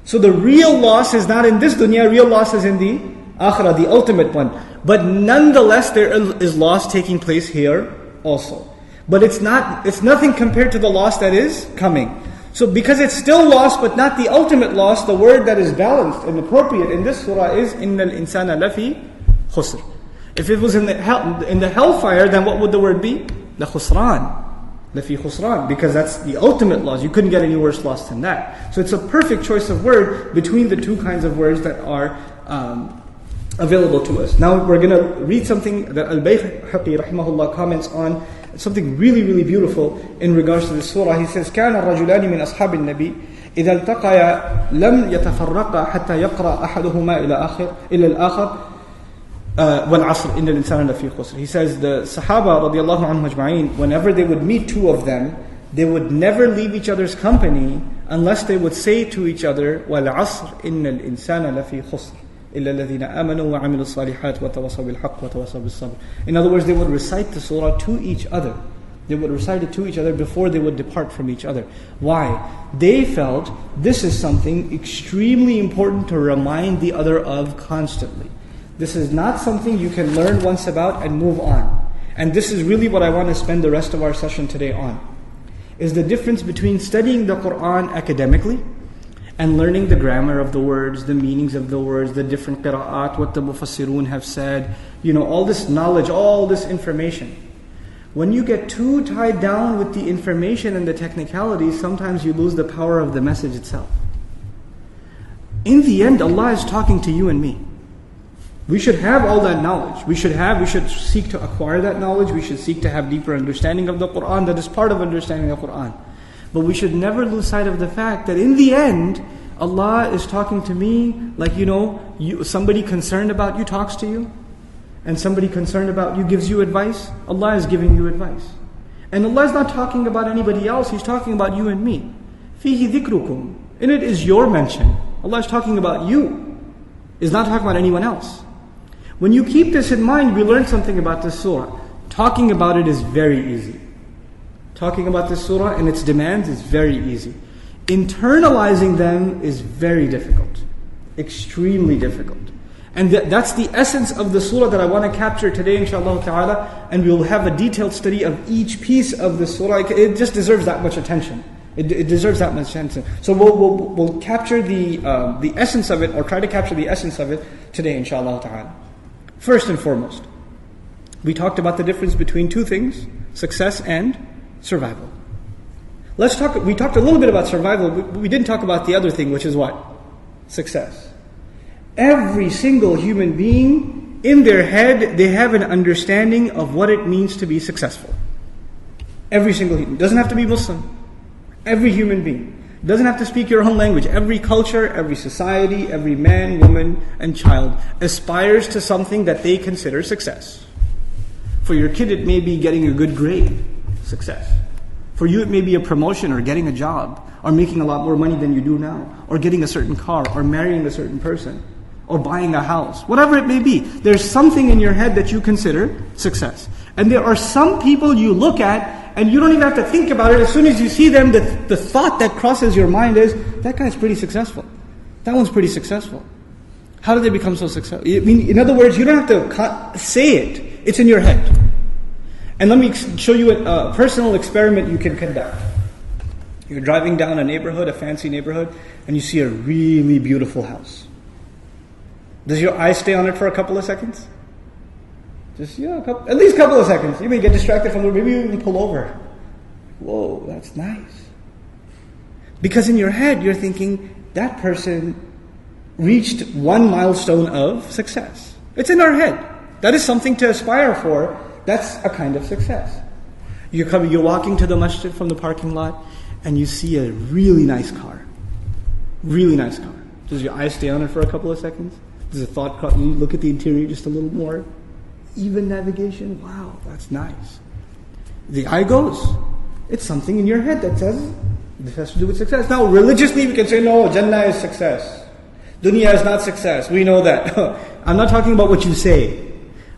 So the real loss is not in this dunya, real loss is in the akhirah, the ultimate one. But nonetheless, there is loss taking place here also. But it's nothing compared to the loss that is coming. So because it's still loss, but not the ultimate loss, the word that is balanced and appropriate in this surah is إِنَّ الْإِنسَانَ لَفِي خُسْرٍ. If it was in the hellfire, then what would the word be? The khusran. Lafi khusran. Because that's the ultimate loss. You couldn't get any worse loss than that. So it's a perfect choice of word between the two kinds of words that are available to us. Now we're going to read something that Al-Bayhaqi rahimahullah comments on. Something really, really beautiful in regards to this surah. He says, كان الرجلان من أصحاب النبي إذا التقيا لم يتفرقا حتى يقرأ أحدهما إلى الآخر وَالْعَصْرِ إِنَّ الْإِنسَانَ لَفِي خُسْرٍ. He says the Sahaba radiallahu anhum ajma'in, whenever they would meet two of them, they would never leave each other's company unless they would say to each other, وَالْعَصْرِ إِنَّ الْإِنسَانَ لَفِي خُسْرٍ إِلَّا الَّذِينَ آمَنُوا وَعَمِلُوا الصَّالِحَاتِ وَتَوَصَوْا بِالْحَقِّ وَتَوَصَوْا بِالصَّبْرِ. In other words, they would recite the surah to each other. They would recite it to each other before they would depart from each other. Why? They felt this is something extremely important to remind the other of constantly. This is not something you can learn once about and move on. And this is really what I want to spend the rest of our session today on. Is the difference between studying the Quran academically and learning the grammar of the words, the meanings of the words, the different qira'at, what the mufassirun have said, all this knowledge, all this information. When you get too tied down with the information and the technicalities, sometimes you lose the power of the message itself. In the end, Allah is talking to you and me. We should have all that knowledge. We should seek to acquire that knowledge. We should seek to have deeper understanding of the Quran. That is part of understanding the Quran. But we should never lose sight of the fact that in the end, Allah is talking to me like, somebody concerned about you talks to you. And somebody concerned about you gives you advice. Allah is giving you advice. And Allah is not talking about anybody else. He's talking about you and me. فِيهِ ذِكْرُكُمْ. In it is your mention. Allah is talking about you. He's not talking about anyone else. When you keep this in mind, we learn something about this surah. Talking about it is very easy. Talking about this surah and its demands is very easy. Internalizing them is very difficult. Extremely difficult. And that's the essence of the surah that I want to capture today, inshallah ta'ala. And we'll have a detailed study of each piece of the surah. It just deserves that much attention. It deserves that much attention. So we'll capture the essence of it, or try to capture the essence of it today, inshallah ta'ala. First and foremost, we talked about the difference between two things, success and survival. We talked a little bit about survival, but we didn't talk about the other thing, which is what? Success. Every single human being, in their head, they have an understanding of what it means to be successful. Every single human. Doesn't have to be Muslim. Every human being. Doesn't have to speak your own language. Every culture, every society, every man, woman, and child aspires to something that they consider success. For your kid, it may be getting a good grade, success. For you, it may be a promotion or getting a job, or making a lot more money than you do now, or getting a certain car, or marrying a certain person, or buying a house. Whatever it may be, there's something in your head that you consider success. And there are some people you look at, and you don't even have to think about it. As soon as you see them, the thought that crosses your mind is, that guy's pretty successful. That one's pretty successful. How did they become so successful? I mean, in other words, you don't have to say it. It's in your head. And let me show you a personal experiment you can conduct. You're driving down a neighborhood, a fancy neighborhood, and you see a really beautiful house. Does your eye stay on it for a couple of seconds? Just, at least a couple of seconds. You may get distracted from it, maybe you even pull over. Whoa, that's nice. Because in your head, you're thinking, that person reached one milestone of success. It's in our head. That is something to aspire for. That's a kind of success. You're walking to the masjid from the parking lot, and you see a really nice car. Really nice car. Does your eye stay on it for a couple of seconds? Does a thought cross? You look at the interior just a little more? Even navigation, wow, that's nice. The eye goes. It's something in your head that says, this has to do with success. Now, religiously, we can say, no, Jannah is success. Dunya is not success. We know that. I'm not talking about what you say.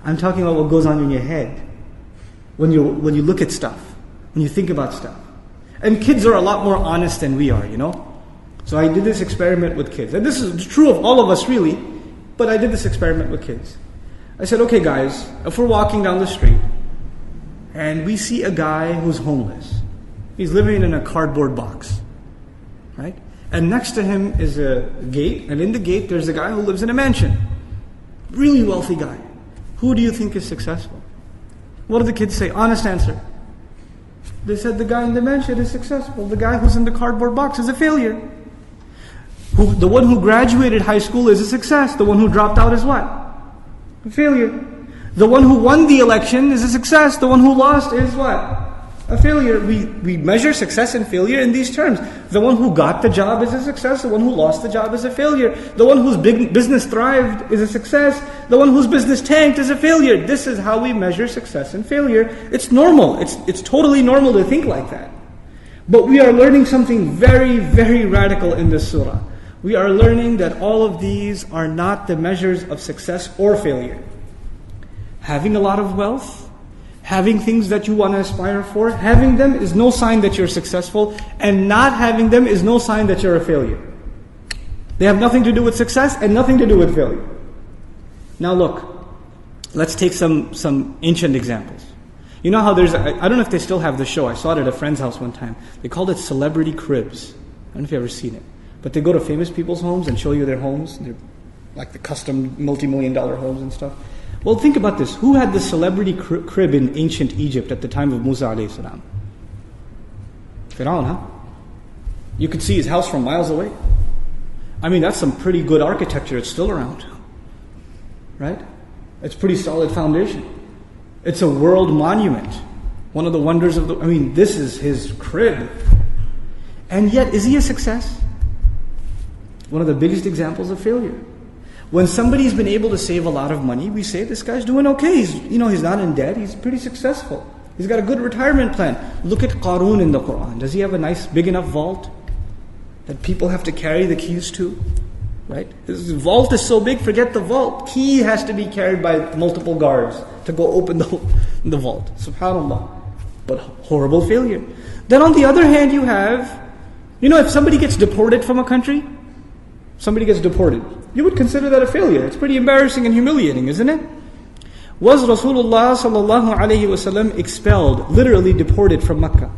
I'm talking about what goes on in your head. When you look at stuff. When you think about stuff. And kids are a lot more honest than we are, So I did this experiment with kids. And this is true of all of us, really. But I did this experiment with kids. I said, okay guys, if we're walking down the street and we see a guy who's homeless, he's living in a cardboard box, right? And next to him is a gate, and in the gate there's a guy who lives in a mansion. Really wealthy guy. Who do you think is successful? What do the kids say? Honest answer. They said the guy in the mansion is successful. The guy who's in the cardboard box is a failure. The one who graduated high school is a success. The one who dropped out is what? A failure. The one who won the election is a success. The one who lost is what? A failure. We measure success and failure in these terms. The one who got the job is a success. The one who lost the job is a failure. The one whose business thrived is a success. The one whose business tanked is a failure. This is how we measure success and failure. It's normal. It's totally normal to think like that. But we are learning something very, very radical in this surah. We are learning that all of these are not the measures of success or failure. Having a lot of wealth, having things that you want to aspire for, having them is no sign that you're successful, and not having them is no sign that you're a failure. They have nothing to do with success and nothing to do with failure. Now look, let's take some ancient examples. You know how I don't know if they still have the show. I saw it at a friend's house one time. They called it Celebrity Cribs. I don't know if you've ever seen it. But they go to famous people's homes and show you their homes. They're like the custom multi-million-dollar homes and stuff. Well, think about this. Who had the celebrity crib in ancient Egypt at the time of Musa alayhi salam? Fir'aun, huh? You could see his house from miles away. I mean, that's some pretty good architecture. It's still around. Right? It's pretty solid foundation. It's a world monument. One of the wonders of this is his crib. And yet, is he a success? One of the biggest examples of failure. When somebody's been able to save a lot of money, we say, this guy's doing okay. He's not in debt. He's pretty successful. He's got a good retirement plan. Look at Qarun in the Quran. Does he have a nice, big enough vault that people have to carry the keys to? Right? His vault is so big, forget the vault. Key has to be carried by multiple guards to go open the vault. SubhanAllah. But horrible failure. Then on the other hand, you have, if somebody gets deported from a country, you would consider that a failure. It's pretty embarrassing and humiliating, isn't it? Was Rasulullah sallallahu alayhi wasallam expelled, literally deported from Mecca?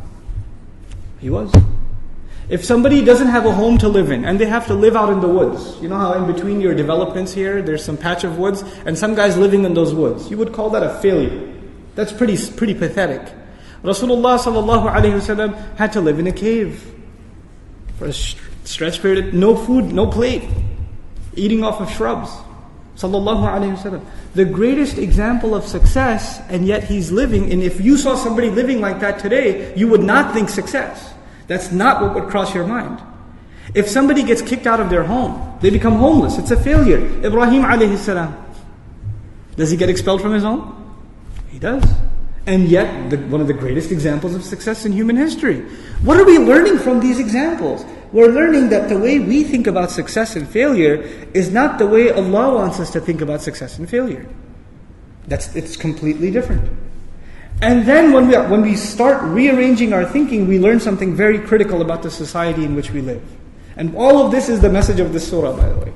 He was. If somebody doesn't have a home to live in and they have to live out in the woods, you know how in between your developments here, there's some patch of woods and some guy's living in those woods. You would call that a failure. That's pretty pathetic. Rasulullah sallallahu alayhi wasallam had to live in a cave for a stretched period, no food, no plate, eating off of shrubs. Sallallahu alayhi wasallam. The greatest example of success, and yet he's living, and if you saw somebody living like that today, you would not think success. That's not what would cross your mind. If somebody gets kicked out of their home, they become homeless. It's a failure. Ibrahim alayhi salam, does he get expelled from his home? He does. And yet, one of the greatest examples of success in human history. What are we learning from these examples? We're learning that the way we think about success and failure is not the way Allah wants us to think about success and failure. It's completely different. And then when we start rearranging our thinking, we learn something very critical about the society in which we live. And all of this is the message of this surah, by the way.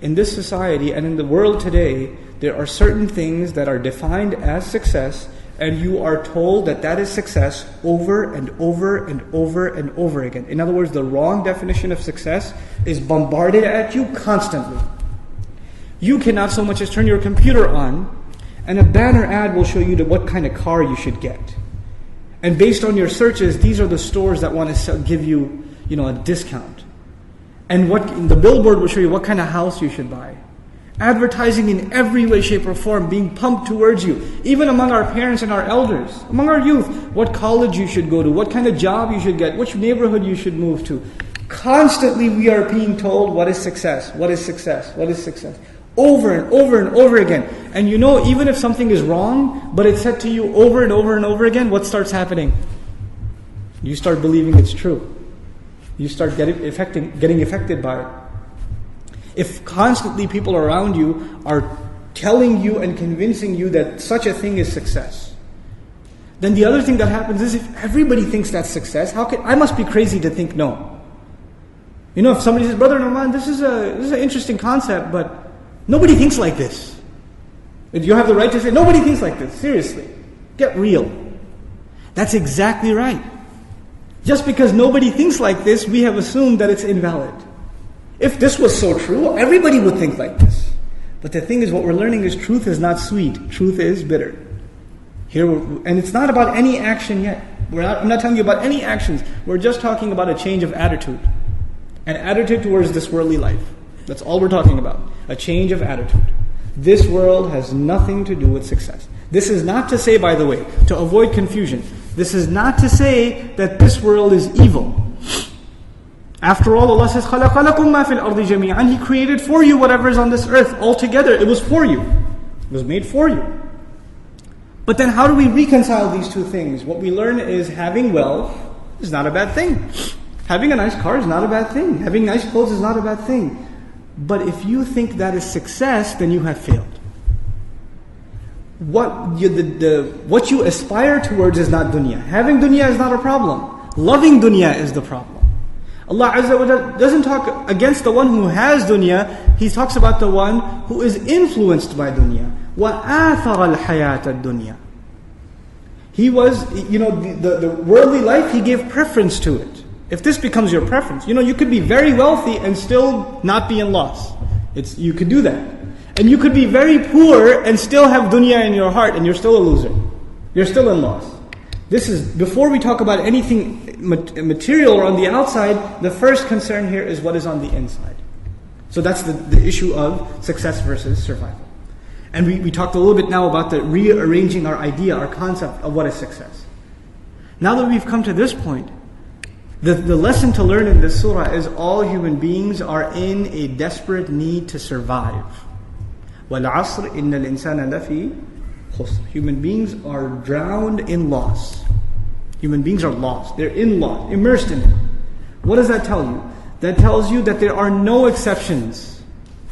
In this society and in the world today, there are certain things that are defined as success, and you are told that that is success over and over and over and over again. In other words, the wrong definition of success is bombarded at you constantly. You cannot so much as turn your computer on, and a banner ad will show you what kind of car you should get. And based on your searches, these are the stores that want to give you, a discount. And the billboard will show you what kind of house you should buy. Advertising in every way, shape, or form being pumped towards you. Even among our parents and our elders, among our youth, what college you should go to, what kind of job you should get, which neighborhood you should move to. Constantly we are being told what is success, what is success, what is success. Over and over and over again. And even if something is wrong, but it's said to you over and over and over again, what starts happening? You start believing it's true. You start getting affected by it. If constantly people around you are telling you and convincing you that such a thing is success, then the other thing that happens is if everybody thinks that's success, I must be crazy to think no. If somebody says, Brother Nouman, this is an interesting concept, but nobody thinks like this. If you have the right to say, nobody thinks like this, seriously, get real. That's exactly right. Just because nobody thinks like this, we have assumed that it's invalid. If this was so true, everybody would think like this. But the thing is, what we're learning is truth is not sweet. Truth is bitter. And it's not about any action yet. I'm not telling you about any actions. We're just talking about a change of attitude. An attitude towards this worldly life. That's all we're talking about. A change of attitude. This world has nothing to do with success. This is not to say, by the way, to avoid confusion, this is not to say that this world is evil. After all, Allah says, خَلَقَ لَكُم مَا فِي الْأَرْضِ جَمِيعًا. He created for you whatever is on this earth altogether. It was for you. It was made for you. But then how do we reconcile these two things? What we learn is having wealth is not a bad thing. Having a nice car is not a bad thing. Having nice clothes is not a bad thing. But if you think that is success, then you have failed. What you aspire towards is not dunya. Having dunya is not a problem. Loving dunya is the problem. Allah Azza wa Jalla doesn't talk against the one who has dunya. He talks about the one who is influenced by dunya. وَآثَرَ الْحَيَاةَ الدُّنْيَا. He was, the worldly life, he gave preference to it. If this becomes your preference, you could be very wealthy and still not be in loss. You could do that. And you could be very poor and still have dunya in your heart and you're still a loser. You're still in loss. This is, before we talk about anything material or on the outside, the first concern here is what is on the inside. So that's the issue of success versus survival. And we talked a little bit now about the rearranging our idea, our concept of what is success. Now that we've come to this point, the lesson to learn in this surah is all human beings are in a desperate need to survive. وَالْعَصْرِ إِنَّ الْإِنسَانَ لَفِي خُسْرٍ. Human beings are drowned in loss. Human beings are lost. They're in loss, immersed in it. What does that tell you? That tells you that there are no exceptions.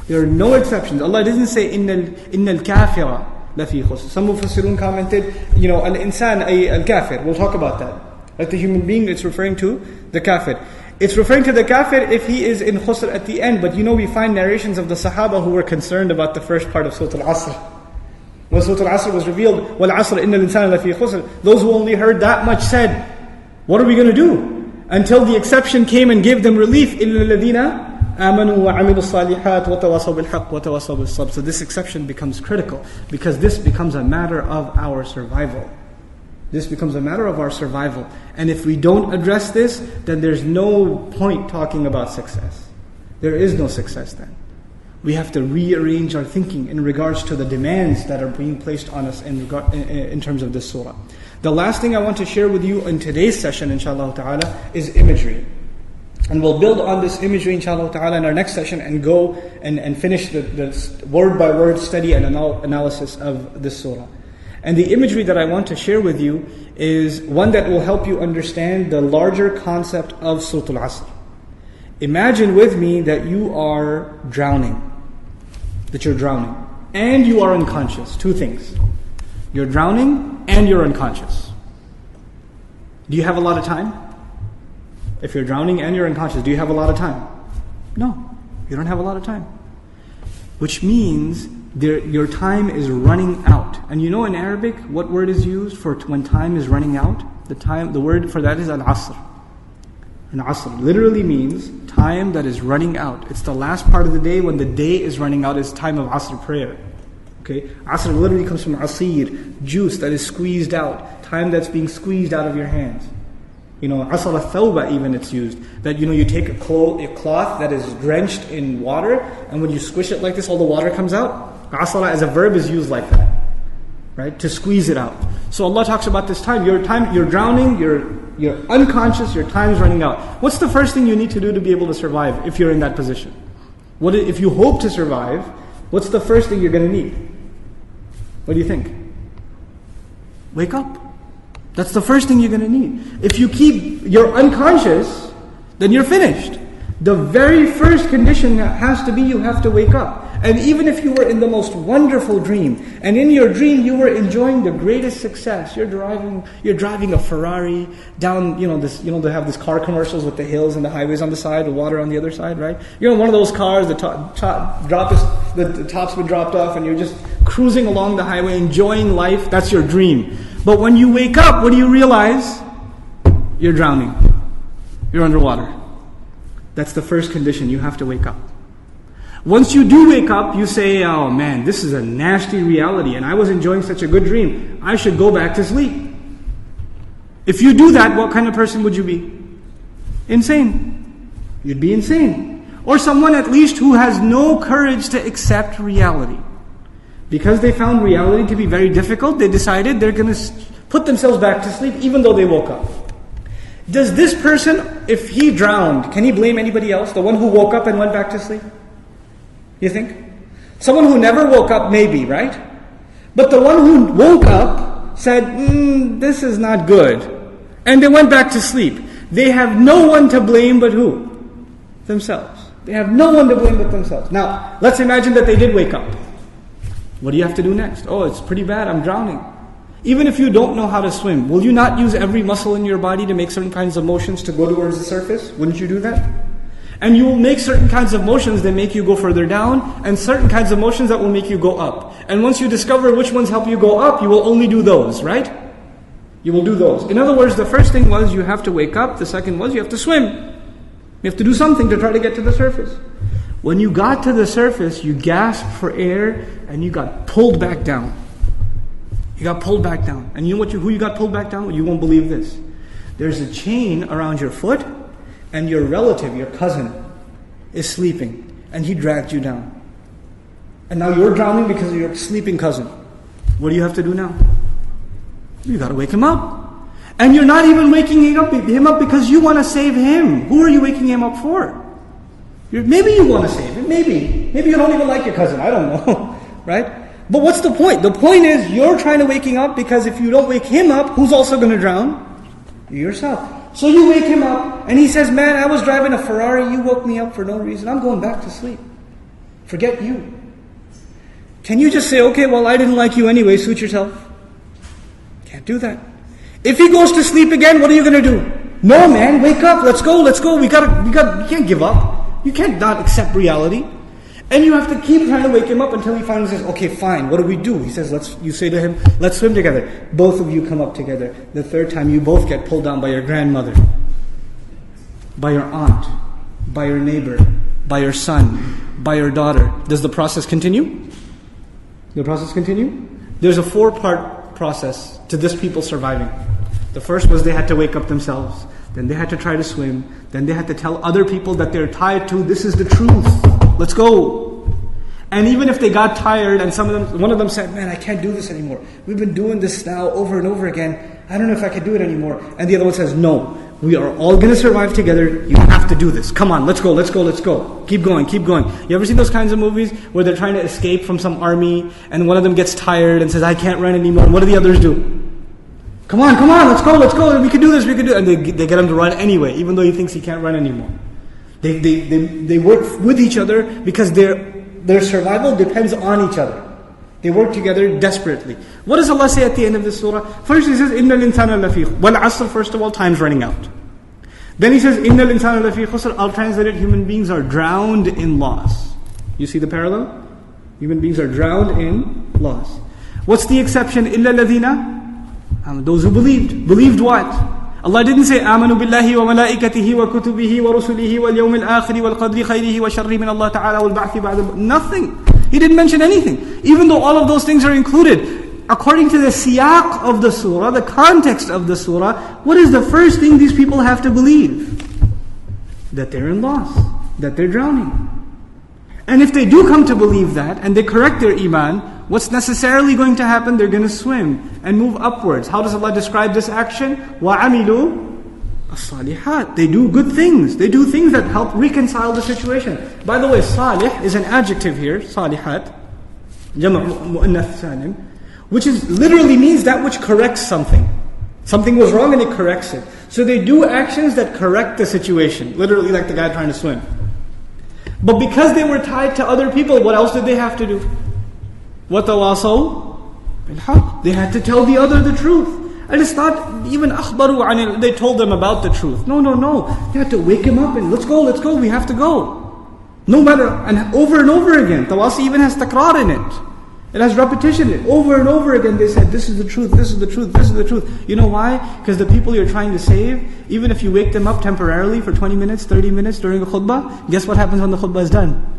There are no exceptions. Allah doesn't say إِنَّ الْكَافِرَ لَفِي خُسْرٍ. Some Mufassirun commented, al-insan ay al-kafir. We'll talk about that. Like the human being, it's referring to the kafir. It's referring to the kafir if he is in khusr at the end. But we find narrations of the Sahaba who were concerned about the first part of Surah Al-Asr. When Surah Al-Asr was revealed, وَالْعَصْرِ إِنَّ الْإِنسَانَ لَفِي خُسْرٍ. Those who only heard that much said, what are we going to do? Until the exception came and gave them relief. إِلَّا الَّذِينَ آمَنُوا وَعَمِلُوا الصَّالِحَاتِ وَتَوَاصَوْا بِالْحَقِّ وَتَوَاصَوْا بِالصَّبْرِ. So this exception becomes critical because this becomes a matter of our survival. This becomes a matter of our survival. And if we don't address this, then there's no point talking about success. There is no success then. We have to rearrange our thinking in regards to the demands that are being placed on us in terms of this surah. The last thing I want to share with you in today's session, inshallah ta'ala, is imagery. And we'll build on this imagery inshallah ta'ala in our next session and go and finish the word by word study and analysis of this surah. And the imagery that I want to share with you is one that will help you understand the larger concept of Surah Al-Asr. Imagine with me that you are drowning. And you are unconscious. Two things. You're drowning and you're unconscious. Do you have a lot of time? If you're drowning and you're unconscious, do you have a lot of time? No, you don't have a lot of time. Which means your time is running out. And you know in Arabic, what word is used for when time is running out? The word for that is al-asr. And asr literally means time that is running out. It's the last part of the day when the day is running out. Is time of asr prayer. Okay, asr literally comes from asir, juice that is squeezed out, time that's being squeezed out of your hands. You know, asr al-thawba even it's used. That you take a cloth that is drenched in water, and when you squish it like this, all the water comes out. Asala as a verb is used like that, right? To squeeze it out. So Allah talks about this time. You're drowning, you're unconscious, your time's running out. What's the first thing you need to do to be able to survive if you're in that position? If you hope to survive, what's the first thing you're going to need? What do you think? Wake up. That's the first thing you're going to need. If you're unconscious, then you're finished. The very first condition that has to be you have to wake up. And even if you were in the most wonderful dream, and in your dream you were enjoying the greatest success, you're driving a Ferrari down, they have these car commercials with the hills and the highways on the side, the water on the other side, right? You're in one of those cars, the top's been dropped off, and you're just cruising along the highway, enjoying life. That's your dream. But when you wake up, what do you realize? You're drowning. You're underwater. That's the first condition. You have to wake up. Once you do wake up, you say, oh man, this is a nasty reality and I was enjoying such a good dream. I should go back to sleep. If you do that, what kind of person would you be? Insane. You'd be insane. Or someone at least who has no courage to accept reality. Because they found reality to be very difficult, they decided they're going to put themselves back to sleep even though they woke up. Does this person, if he drowned, can he blame anybody else? The one who woke up and went back to sleep? You think? Someone who never woke up, maybe, right? But the one who woke up said, this is not good. And they went back to sleep. They have no one to blame but who? Themselves. They have no one to blame but themselves. Now, let's imagine that they did wake up. What do you have to do next? Oh, it's pretty bad, I'm drowning. Even if you don't know how to swim, will you not use every muscle in your body to make certain kinds of motions to go towards the surface? Wouldn't you do that? And you will make certain kinds of motions that make you go further down, and certain kinds of motions that will make you go up. And once you discover which ones help you go up, you will only do those, right? You will do those. In other words, the first thing was you have to wake up. The second was you have to swim. You have to do something to try to get to the surface. When you got to the surface, you gasped for air and you got pulled back down. You got pulled back down. And you know who you got pulled back down? You won't believe this. There's a chain around your foot, and your relative, your cousin, is sleeping, and he dragged you down. And now you're drowning because of your sleeping cousin. What do you have to do now? You got to wake him up. And you're not even waking him up because you want to save him. Who are you waking him up for? Maybe you want to save him. Maybe you don't even like your cousin. I don't know, right? But what's the point? The point is you're trying to wake him up because if you don't wake him up, who's also going to drown? You yourself. So you wake him up, and he says, man, I was driving a Ferrari, you woke me up for no reason. I'm going back to sleep. Forget you. Can you just say, okay, well, I didn't like you anyway, suit yourself? Can't do that. If he goes to sleep again, what are you going to do? No, man, wake up, let's go. We can't give up. You can't not accept reality. And you have to keep trying to wake him up until he finally says, okay, fine, what do we do? He says, you say to him, let's swim together. Both of you come up together. The third time, you both get pulled down by your grandmother, by your aunt, by your neighbor, by your son, by your daughter. Does the process continue? The process continue? There's a 4-part process to this people surviving. The first was they had to wake up themselves. Then they had to try to swim. Then they had to tell other people that they're tied to, this is the truth. Let's go. And even if they got tired and one of them said, man, I can't do this anymore. We've been doing this now over and over again. I don't know if I can do it anymore. And the other one says, no, We are all going to survive together. You have to do this. Come on, let's go, let's go, let's go. Keep going, keep going. You ever seen those kinds of movies where they're trying to escape from some army and one of them gets tired and says, I can't run anymore. And what do the others do? Come on, let's go. We can do this, we can do it. And they get him to run anyway, even though he thinks he can't run anymore. They work with each other because their survival depends on each other. They work together desperately. What does Allah say at the end of this surah? First He says, إِنَّ الْإِنسَانَ لَفِي Wal asr, first of all, time's running out. Then He says, إِنَّ الْإِنسَانَ لَفِي خُسْرٍ. I'll translate it, human beings are drowned in loss. You see the parallel? Human beings are drowned in loss. What's the exception? إِلَّا الَّذِينَ Those who believed. Believed what? Allah didn't say آمنوا بالله وملائكته وكتبه ورسله واليوم الآخر والقدر خيره وشره من الله تعالى والبعث بعد. Nothing. He didn't mention anything. Even though all of those things are included. According to the siyaq of the surah, the context of the surah, what is the first thing these people have to believe? That they're in loss. That they're drowning. And if they do come to believe that, and they correct their iman, what's necessarily going to happen? They're going to swim and move upwards. How does Allah describe this action? وَعَمِلُوا الصَّالِحَاتِ. They do good things. They do things that help reconcile the situation. By the way, salih is an adjective here, salihat, jama' mu'annath salim, which is literally means that which corrects something. Something was wrong and it corrects it. So they do actions that correct the situation. Literally like the guy trying to swim. But because they were tied to other people, what else did they have to do? وَتَوَاصَوْا بِالْحَقِّ. They had to tell the other the truth. And it's not even أخبروا عن they told them about the truth. No. You have to wake him up and let's go, we have to go. No matter, and over again. Tawasi even has takrar in it. It has repetition in it. Over and over again they said, this is the truth, this is the truth, this is the truth. You know why? Because the people you're trying to save, even if you wake them up temporarily for 20 minutes, 30 minutes during a khutbah, guess what happens when the khutbah is done?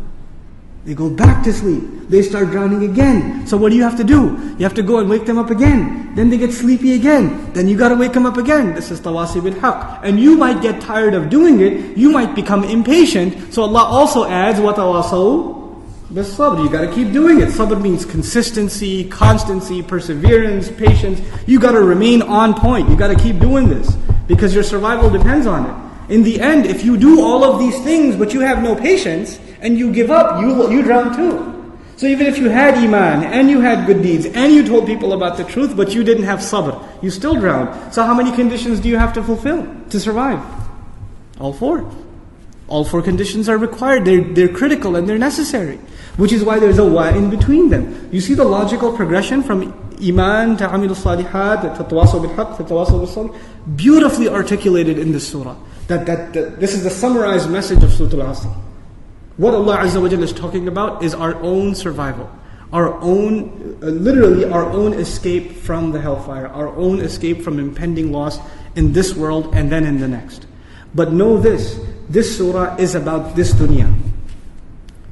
They go back to sleep. They start drowning again. So what do you have to do? You have to go and wake them up again. Then they get sleepy again. Then you got to wake them up again. This is tawasi bil haqq. And you might get tired of doing it. You might become impatient. So Allah also adds, وَتَوَاصَوْا بِالصَّبْرِ. You got to keep doing it. Sabr means consistency, constancy, perseverance, patience. You got to remain on point. You got to keep doing this. Because your survival depends on it. In the end, if you do all of these things but you have no patience, and you give up, you drown too. So even if you had iman, and you had good deeds, and you told people about the truth, but you didn't have sabr, you still drowned. So how many conditions do you have to fulfill to survive? All four. All four conditions are required. They're critical and they're necessary. Which is why there's a wa in between them. You see the logical progression from iman to amil salihat to tawasaw bil haqq to tawasaw bil sabr, beautifully articulated in this surah. That this is the summarized message of Surah Al-Asr. What Allah Azza wa Jalla is talking about is our own survival. Our own, literally our own escape from the hellfire. Our own escape from impending loss in this world and then in the next. But know this surah is about this dunya.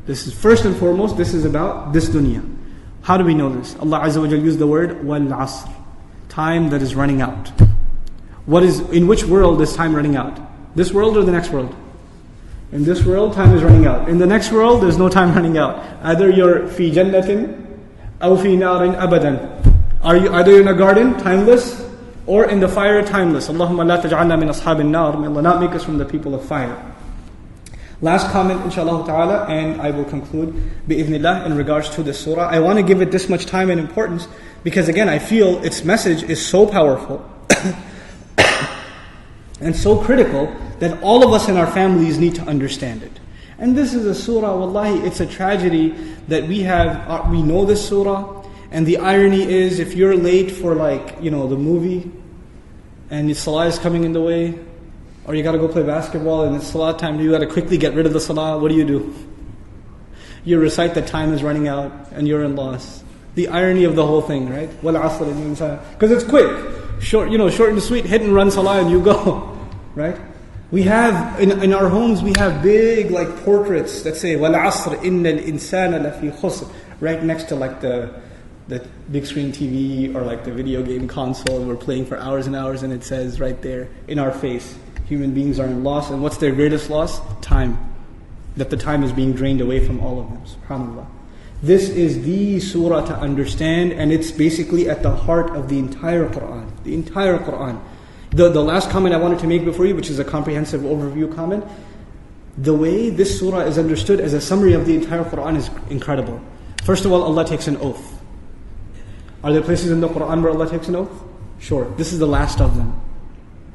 This is first and foremost, this is about this dunya. How do we know this? Allah Azza wa Jalla used the word wal asr. Time that is running out. In which world is time running out? This world or the next world? In this world, time is running out. In the next world, there's no time running out. Either you're fi jannatin, aw fi narin abadan. Either you're in a garden, timeless, or in the fire, timeless. Allahumma la taj'alna min ashabin nar. May Allah not make us from the people of fire. Last comment, inshallah ta'ala, and I will conclude bi'idhnillah in regards to this surah. I want to give it this much time and importance because again, I feel its message is so powerful and so critical that all of us in our families need to understand it. And this is a surah, wallahi, it's a tragedy that we know this surah, and the irony is if you're late for the movie, and your salah is coming in the way, or you got to go play basketball and it's salah time, you got to quickly get rid of the salah, what do? You recite that time is running out, and you're in loss. The irony of the whole thing, right? Wal asr, because it's quick, short and sweet, hit and run salah and you go, right? We have, in our homes, we have big portraits that say, Wal asr innal insana lafi khusr, right next to the big screen TV or the video game console, and we're playing for hours and hours, and it says right there in our face, human beings are in loss, and what's their greatest loss? Time. That the time is being drained away from all of them. SubhanAllah. This is the surah to understand, and it's basically at the heart of the entire Qur'an. The entire Qur'an. The last comment I wanted to make before you, which is a comprehensive overview comment, the way this surah is understood as a summary of the entire Quran is incredible. First of all, Allah takes an oath. Are there places in the Quran where Allah takes an oath? Sure. This is the last of them.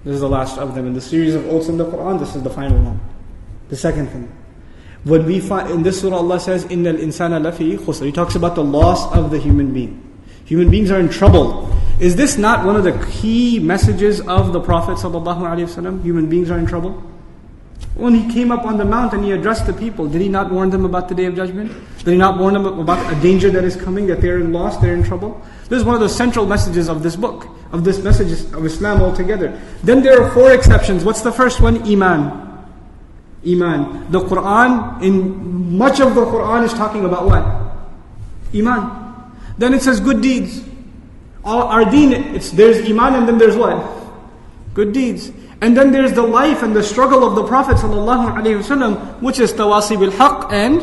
This is the last of them. In the series of oaths in the Quran, this is the final one. The second thing. When we find in this surah, Allah says, إِنَّ الْإِنسَانَ لَفِي خُسْرٍ. He talks about the loss of the human being. Human beings are in trouble. Is this not one of the key messages of the Prophet ﷺ? Human beings are in trouble. When he came up on the mount and he addressed the people, did he not warn them about the Day of Judgment? Did he not warn them about a danger that is coming, that they're in loss, they're in trouble? This is one of the central messages of this book, of this message of Islam altogether. Then there are 4 exceptions. What's the first one? Iman. Iman. The Quran, in much of the Quran is talking about what? Iman. Then it says good deeds. Our deen, there's Iman and then there's what? Good deeds. And then there's the life and the struggle of the Prophet ﷺ, which is tawasi bil haqq and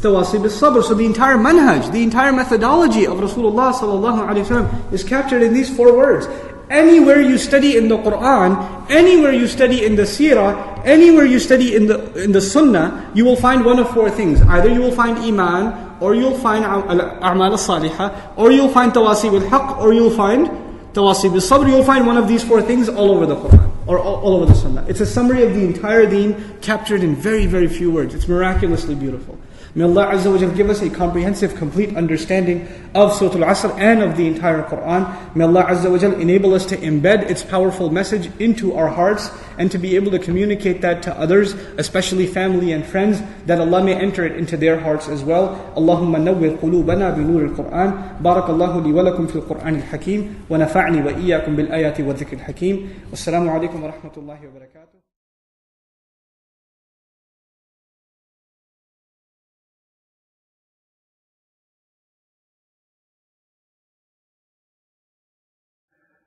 tawasi bil sabr. So the entire manhaj, the entire methodology of Rasulullah ﷺ is captured in these 4 words. Anywhere you study in the Quran, anywhere you study in the seerah, anywhere you study in the sunnah, you will find one of 4 things. Either you will find iman, or you'll find a'mal as-salihah, or you'll find tawasi bil haqq, or you'll find tawasi bil sabr. You'll find one of these 4 things all over the Quran, or all over the sunnah. It's a summary of the entire deen captured in very, very few words. It's miraculously beautiful. May Allah Azza wa Jal give us a comprehensive, complete understanding of Surah Al-Asr and of the entire Quran. May Allah Azza wa Jal enable us to embed its powerful message into our hearts and to be able to communicate that to others, especially family and friends, that Allah may enter it into their hearts as well. Allahumma nawwir qulubana bi nur al-Quran. Barakallahu li wa lakum fil Quran al-Hakim. Wa nafa'ni wa iyyakum bil ayati wa dhikr al-Hakim. Wassalamu alaikum wa rahmatullahi wa barakatuh.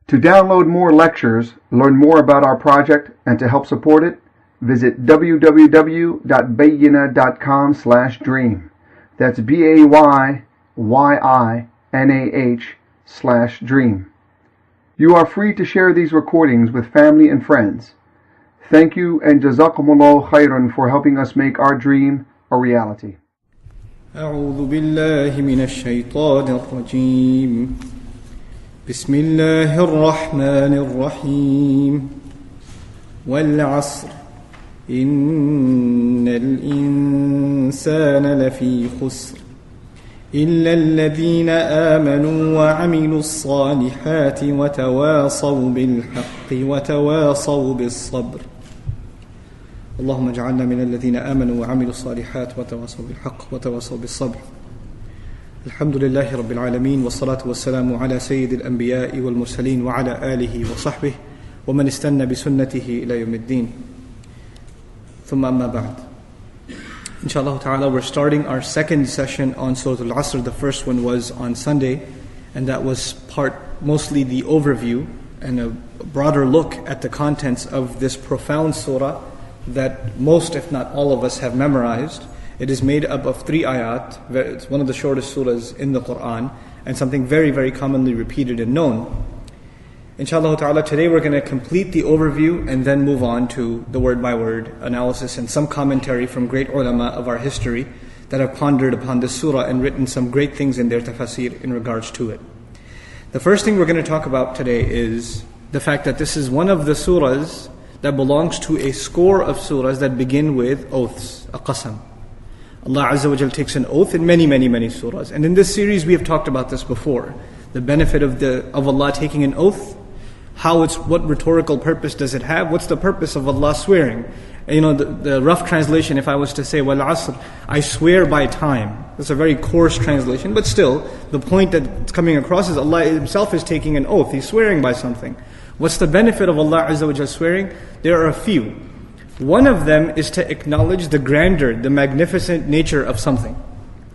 To download more lectures, learn more about our project, and to help support it, visit www.bayyinah.com/dream. That's BAYYINAH/dream. You are free to share these recordings with family and friends. Thank you and Jazakumullahu khairan for helping us make our dream a reality. أعوذ بالله من الشيطان الرجيم. بسم الله الرحمن الرحيم. والعصر إن الإنسان لفي خسر إلا الذين آمنوا وعملوا الصالحات وتواصوا بالحق وتواصوا بالصبر. اللهم اجعلنا من الذين آمنوا وعملوا الصالحات وتواصوا بالحق وتواصوا بالصبر. الحمد لله رب العالمين والصلاة والسلام على سيد الأنبياء والمرسلين وعلى آله وصحبه ومن استنى بسنته إلى يوم الدين. ثم أما بعد. Inshallah ta'ala, we're starting our second session on Surah Al-Asr. The first one was on Sunday, and that was mostly the overview and a broader look at the contents of this profound surah that most, if not all of us, have memorized. It is made up of 3 ayat. It's one of the shortest surahs in the Quran, and something very, very commonly repeated and known. Inshallah ta'ala, today we're going to complete the overview and then move on to the word-by-word analysis and some commentary from great ulama of our history that have pondered upon this surah and written some great things in their tafsir in regards to it. The first thing we're going to talk about today is the fact that this is one of the surahs that belongs to a score of surahs that begin with oaths, a qasam. Allah Azza wa Jal takes an oath in many, many, many surahs. And in this series we have talked about this before. The benefit of Allah taking an oath, what rhetorical purpose does it have? What's the purpose of Allah swearing? The rough translation, if I was to say, Wal Asr, I swear by time. That's a very coarse translation, but still, the point that's coming across is Allah Himself is taking an oath. He's swearing by something. What's the benefit of Allah Azza wa Jal swearing? There are a few. One of them is to acknowledge the grandeur, the magnificent nature of something.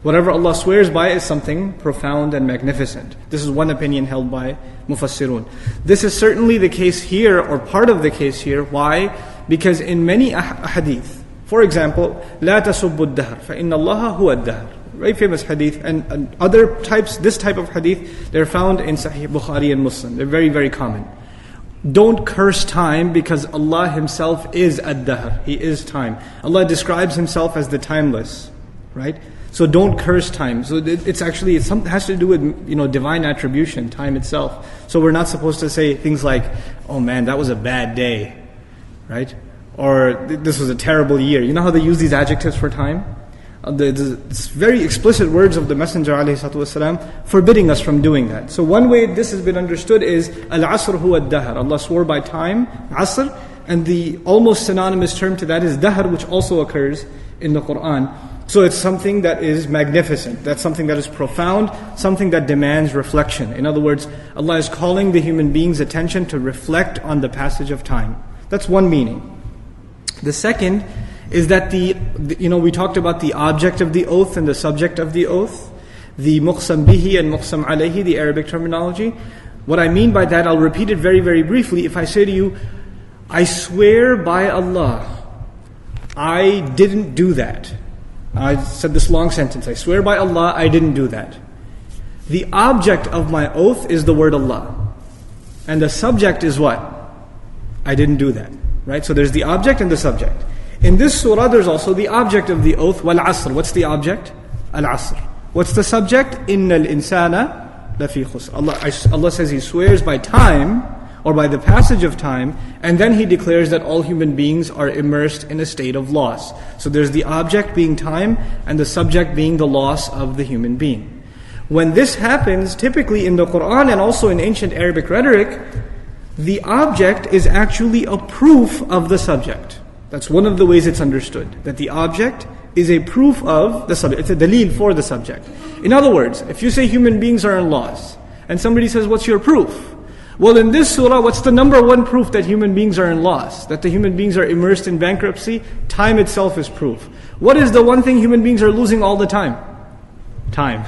Whatever Allah swears by is something profound and magnificent. This is one opinion held by Mufassirun. This is certainly the case here, or part of the case here. Why? Because in many hadith, for example, لا تسبوا الدهر فإن الله هو الدهر. Very famous hadith, and other types, this type of hadith, they're found in Sahih Bukhari and Muslim. They're very, very common. don't curse time, because Allah Himself is ad-dahr. He is time. Allah describes Himself as the timeless, right? So don't curse time. So it has to do with divine attribution, time itself. So we're not supposed to say things like, "Oh man, that was a bad day," right? Or "This was a terrible year." You know how they use these adjectives for time? The very explicit words of the Messenger ﷺ forbidding us from doing that. So one way this has been understood is al-asr huwa ad-dahr. Allah swore by time, asr, and the almost synonymous term to that is dahr, which also occurs in the Quran. So it's something that is magnificent. That's something that is profound, something that demands reflection. In other words, Allah is calling the human being's attention to reflect on the passage of time. That's one meaning. The second is that we talked about the object of the oath and the subject of the oath, the muqsam bihi and muqsam alayhi, the Arabic terminology. What I mean by that, I'll repeat it very, very briefly. If I say to you, "I swear by Allah, I didn't do that." I said this long sentence, "I swear by Allah, I didn't do that." The object of my oath is the word Allah. And the subject is what? I didn't do that. Right? So there's the object and the subject. In this surah, there's also the object of the oath, wal asr. What's the object? Al-asr. What's the subject? Innal insana lafi khusr. Allah says He swears by time, or by the passage of time, and then He declares that all human beings are immersed in a state of loss. So there's the object being time, and the subject being the loss of the human being. When this happens, typically in the Quran and also in ancient Arabic rhetoric, the object is actually a proof of the subject. That's one of the ways it's understood, that the object is a proof of the subject. It's a dalil for the subject. In other words, if you say human beings are in loss, and somebody says, "What's your proof?" Well, in this surah, what's the number one proof that human beings are in loss? That the human beings are immersed in bankruptcy? Time itself is proof. What is the one thing human beings are losing all the time? Time.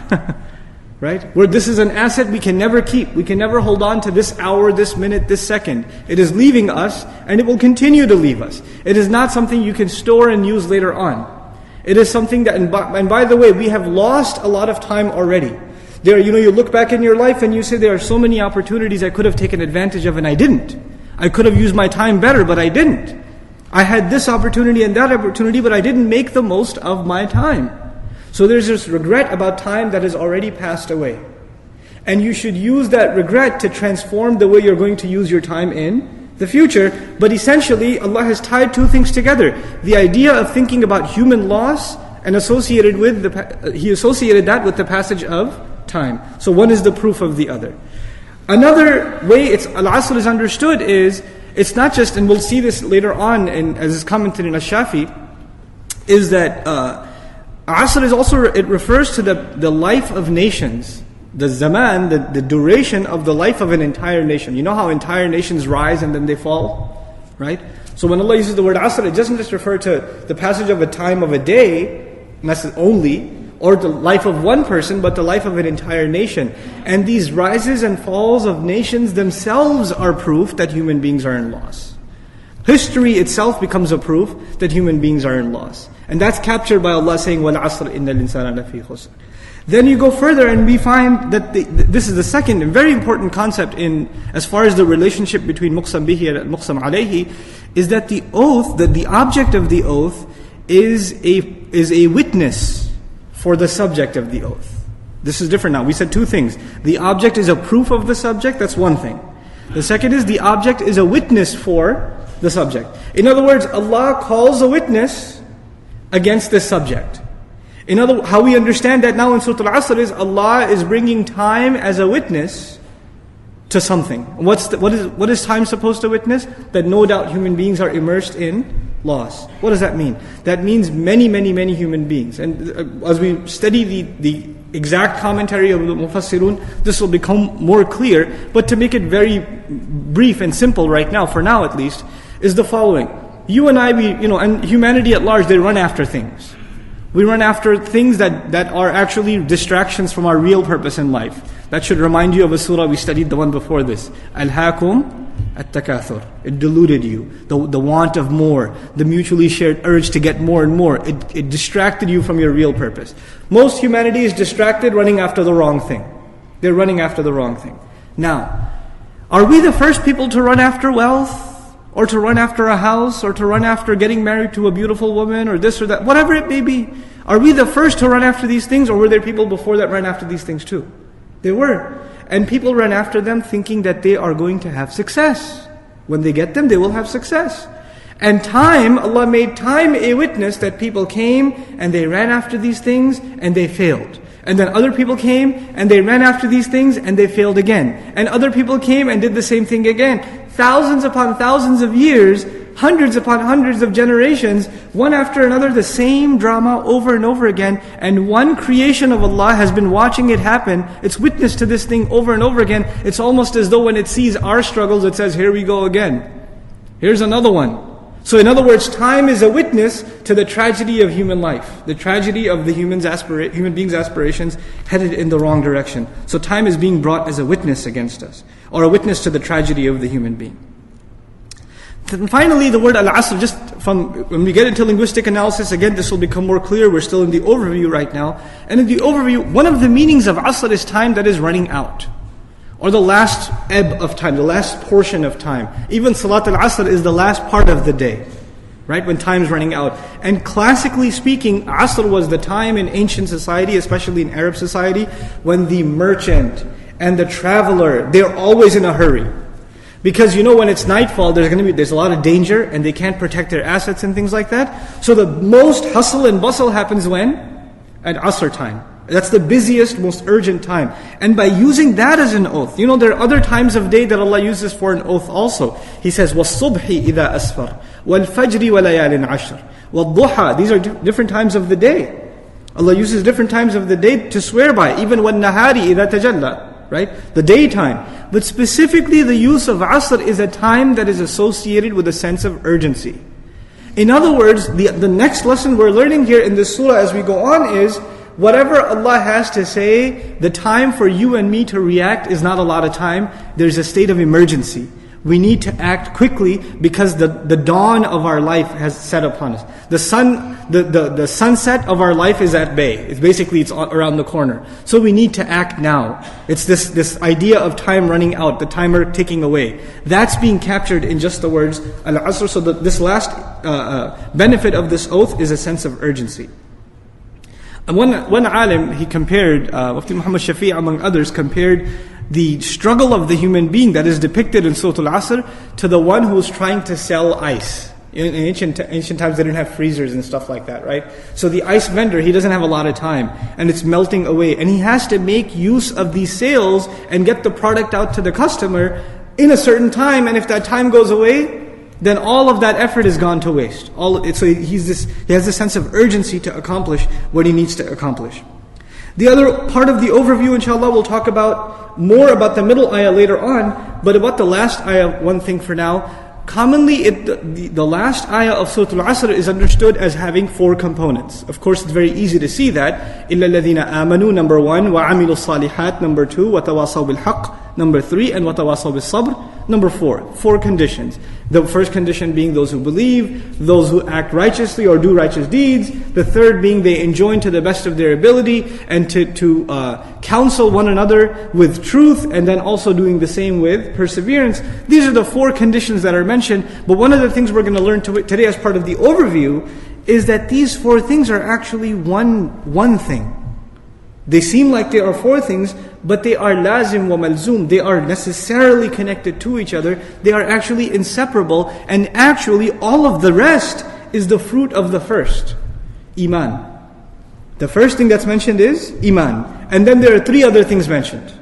Right? Where this is an asset we can never keep. We can never hold on to this hour, this minute, this second. It is leaving us, and it will continue to leave us. It is not something you can store and use later on. It is something that, and by the way, we have lost a lot of time already. You look back in your life and you say, there are so many opportunities I could have taken advantage of and I didn't. I could have used my time better, but I didn't. I had this opportunity and that opportunity, but I didn't make the most of my time. So there's this regret about time that has already passed away. And you should use that regret to transform the way you're going to use your time in the future. But essentially, Allah has tied two things together. The idea of thinking about human loss and He associated that with the passage of time. So one is the proof of the other. Another way Al-Asr is understood is, it's not just, and we'll see this later on as is commented in Ash-Shafi, is that Asr is also, it refers to the life of nations. The zaman, the duration of the life of an entire nation. You know how entire nations rise and then they fall? Right? So when Allah uses the word Asr, it doesn't just refer to the passage of a time of a day, only, or the life of one person, but the life of an entire nation. And these rises and falls of nations themselves are proof that human beings are in loss. History itself becomes a proof that human beings are in loss. And that's captured by Allah saying, وَالْعَصْرِ إِنَّ الْإِنسَانَ لَفِي خُسْرٍ. Then you go further and we find that this is the second and very important concept as far as the relationship between muqsam bihi and muqsam alayhi, is that the oath, that the object of the oath is a witness for the subject of the oath. This is different now. We said two things. The object is a proof of the subject, that's one thing. The second is the object is a witness for the subject. In other words, Allah calls a witness against this subject. How we understand that now in Surah Al-Asr is Allah is bringing time as a witness to something. What is time supposed to witness? That no doubt human beings are immersed in loss. What does that mean? That means many, many, many human beings. And as we study the exact commentary of the Mufassirun, this will become more clear. But to make it very brief and simple right now, for now at least, is the following. You and I, and humanity at large, they run after things. We run after things that are actually distractions from our real purpose in life. That should remind you of a surah we studied, the one before this. Alhaakum at-takathur. It deluded you. The want of more. The mutually shared urge to get more and more. It distracted you from your real purpose. Most humanity is distracted running after the wrong thing. They're running after the wrong thing. Now, Are we the first people to run after wealth? Or to run after a house? Or to run after getting married to a beautiful woman? Or this or that? Whatever it may be. Are we the first to run after these things? Or were there people before that ran after these things too? They were. And people ran after them thinking that they are going to have success. When they get them, they will have success. And time, Allah made time a witness that people came and they ran after these things and they failed. And then other people came and they ran after these things and they failed again. And other people came and did the same thing again. Thousands upon thousands of years, hundreds upon hundreds of generations, one after another, the same drama over and over again. And one creation of Allah has been watching it happen. It's witness to this thing over and over again. It's almost as though when it sees our struggles, it says, here we go again. Here's another one. So in other words, time is a witness to the tragedy of human life, the tragedy of the human beings' aspirations headed in the wrong direction. So time is being brought as a witness against us, or a witness to the tragedy of the human being. And finally, the word al-asr, just from when we get into linguistic analysis, again, this will become more clear. We're still in the overview right now. And in the overview, one of the meanings of asr is time that is running out, or the last ebb of time, the last portion of time. Even Salat al-Asr is the last part of the day, right? When time's running out. And classically speaking, Asr was the time in ancient society, especially in Arab society, when the merchant and the traveler, they're always in a hurry. Because when it's nightfall, there's a lot of danger and they can't protect their assets and things like that. So the most hustle and bustle happens when? At Asr time. That's the busiest, most urgent time. And by using that as an oath, there are other times of day that Allah uses for an oath also. He says, وَالصُّبْحِ إِذَا أَسْفَرْ وَالْفَجْرِ وَلَيَالٍ عَشْرٍ وَالضُّحَى. These are different times of the day. Allah uses different times of the day to swear by. Even وَالنَّهَارِ إِذَا تَجَلَّى. Right? The daytime. But specifically the use of Asr is a time that is associated with a sense of urgency. In other words, the next lesson we're learning here in this surah as we go on is, whatever Allah has to say, the time for you and me to react is not a lot of time. There's a state of emergency. We need to act quickly because the dawn of our life has set upon us. The sunset of our life is at bay. It's around the corner. So we need to act now. It's this idea of time running out, the timer ticking away. That's being captured in just the words al-asr. So this last benefit of this oath is a sense of urgency. And one alim, he compared, Mufti Muhammad Shafi among others, compared the struggle of the human being that is depicted in Surah Al-Asr to the one who is trying to sell ice. In ancient times they didn't have freezers and stuff like that, right? So the ice vendor, he doesn't have a lot of time and it's melting away. And he has to make use of these sales and get the product out to the customer in a certain time. And if that time goes away, then all of that effort is gone to waste. So he has this sense of urgency to accomplish what he needs to accomplish. The other part of the overview, inshallah, we'll talk more about the middle ayah later on, but about the last ayah, one thing for now. Commonly, the last ayah of Surah Al-Asr is understood as having 4 components. Of course, it's very easy to see that. إِلَّا الَّذِينَ آمَنُوا, number 1, وَعَمِلُوا الصَّالِحَاتِ, number 2, وَتَوَاصَوْا بِالْحَقِّ, number 3, and وَتَوَاصَوْا بِالصَّبْرِ, number 4. 4 conditions. The first condition being those who believe, those who act righteously or do righteous deeds. The third being they enjoin to the best of their ability and to counsel one another with truth, and then also doing the same with perseverance. These are the 4 conditions that are mentioned. But one of the things we're going to learn today as part of the overview is that these 4 things are actually one thing. They seem like they are 4 things, but they are lazim wa malzoom. They are necessarily connected to each other. They are actually inseparable. And actually all of the rest is the fruit of the first. Iman. The first thing that's mentioned is Iman. And then there are 3 other things mentioned.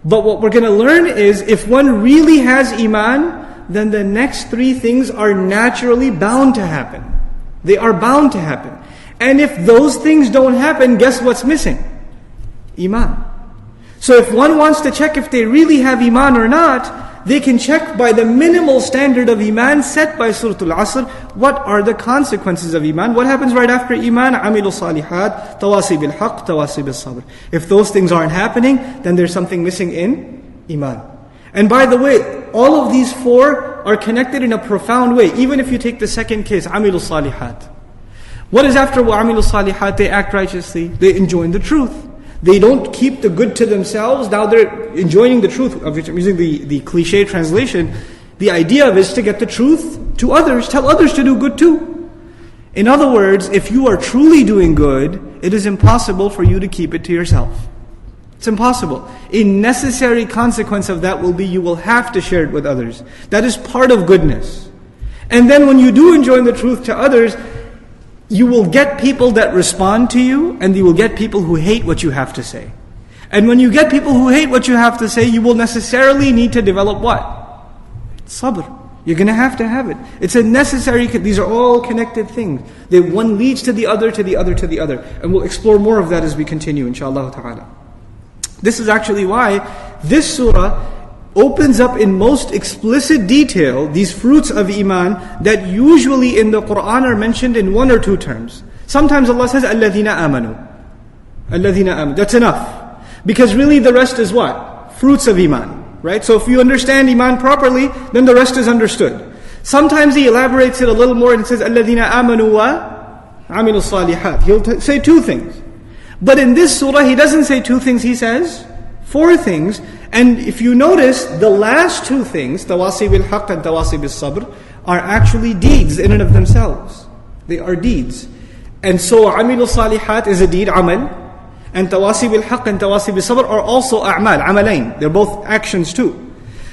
But what we're going to learn is if one really has Iman, then the next 3 things are naturally bound to happen. They are bound to happen. And if those things don't happen, guess what's missing? Iman. So if one wants to check if they really have Iman or not, they can check by the minimal standard of Iman set by Surah Al-Asr. What are the consequences of Iman? What happens right after Iman? عَمِلُوا الصَّالِحَاتِ تَوَاصِي بِالْحَقِّ تَوَاصِي بِالصَّبْرِ. If those things aren't happening, then there's something missing in Iman. And by the way, all of these 4 are connected in a profound way. Even if you take the second case, عَمِلُوا الصَّالِحَاتِ. What is after وَعَمِلُوا الصَّالِحَاتِ? They act righteously. They enjoin the truth. They don't keep the good to themselves. Now they're enjoying the truth, of which I'm using the cliche translation. The idea of it is to get the truth to others, tell others to do good too. In other words, if you are truly doing good, it is impossible for you to keep it to yourself. It's impossible. A necessary consequence of that will be you will have to share it with others. That is part of goodness. And then when you do enjoy the truth to others, you will get people that respond to you, and you will get people who hate what you have to say. And when you get people who hate what you have to say, you will necessarily need to develop what? Sabr. You're going to have it. It's a necessary, these are all connected things. One leads to the other, to the other, to the other. And we'll explore more of that as we continue, inshallah ta'ala. This is actually why this surah opens up in most explicit detail these fruits of Iman that usually in the Quran are mentioned in one or two terms. Sometimes Allah says, الَّذِينَ آمَنُوا. الَّذِينَ آمَنُوا. That's enough. Because really the rest is what? Fruits of Iman. Right? So if you understand Iman properly, then the rest is understood. Sometimes He elaborates it a little more and says, الَّذِينَ آمَنُوا وَعَمِلُوا الصَّالِحَاتِ. He'll say two things. But in this surah, He doesn't say two things, He says four things. And if you notice, the last two things, tawasi bil haqq and tawasi bil sabr, are actually deeds in and of themselves. They are deeds. And so, amilu salihat is a deed, amal. And tawasi bil haqq and tawasi bil sabr are also a'mal, amalain. They're both actions too.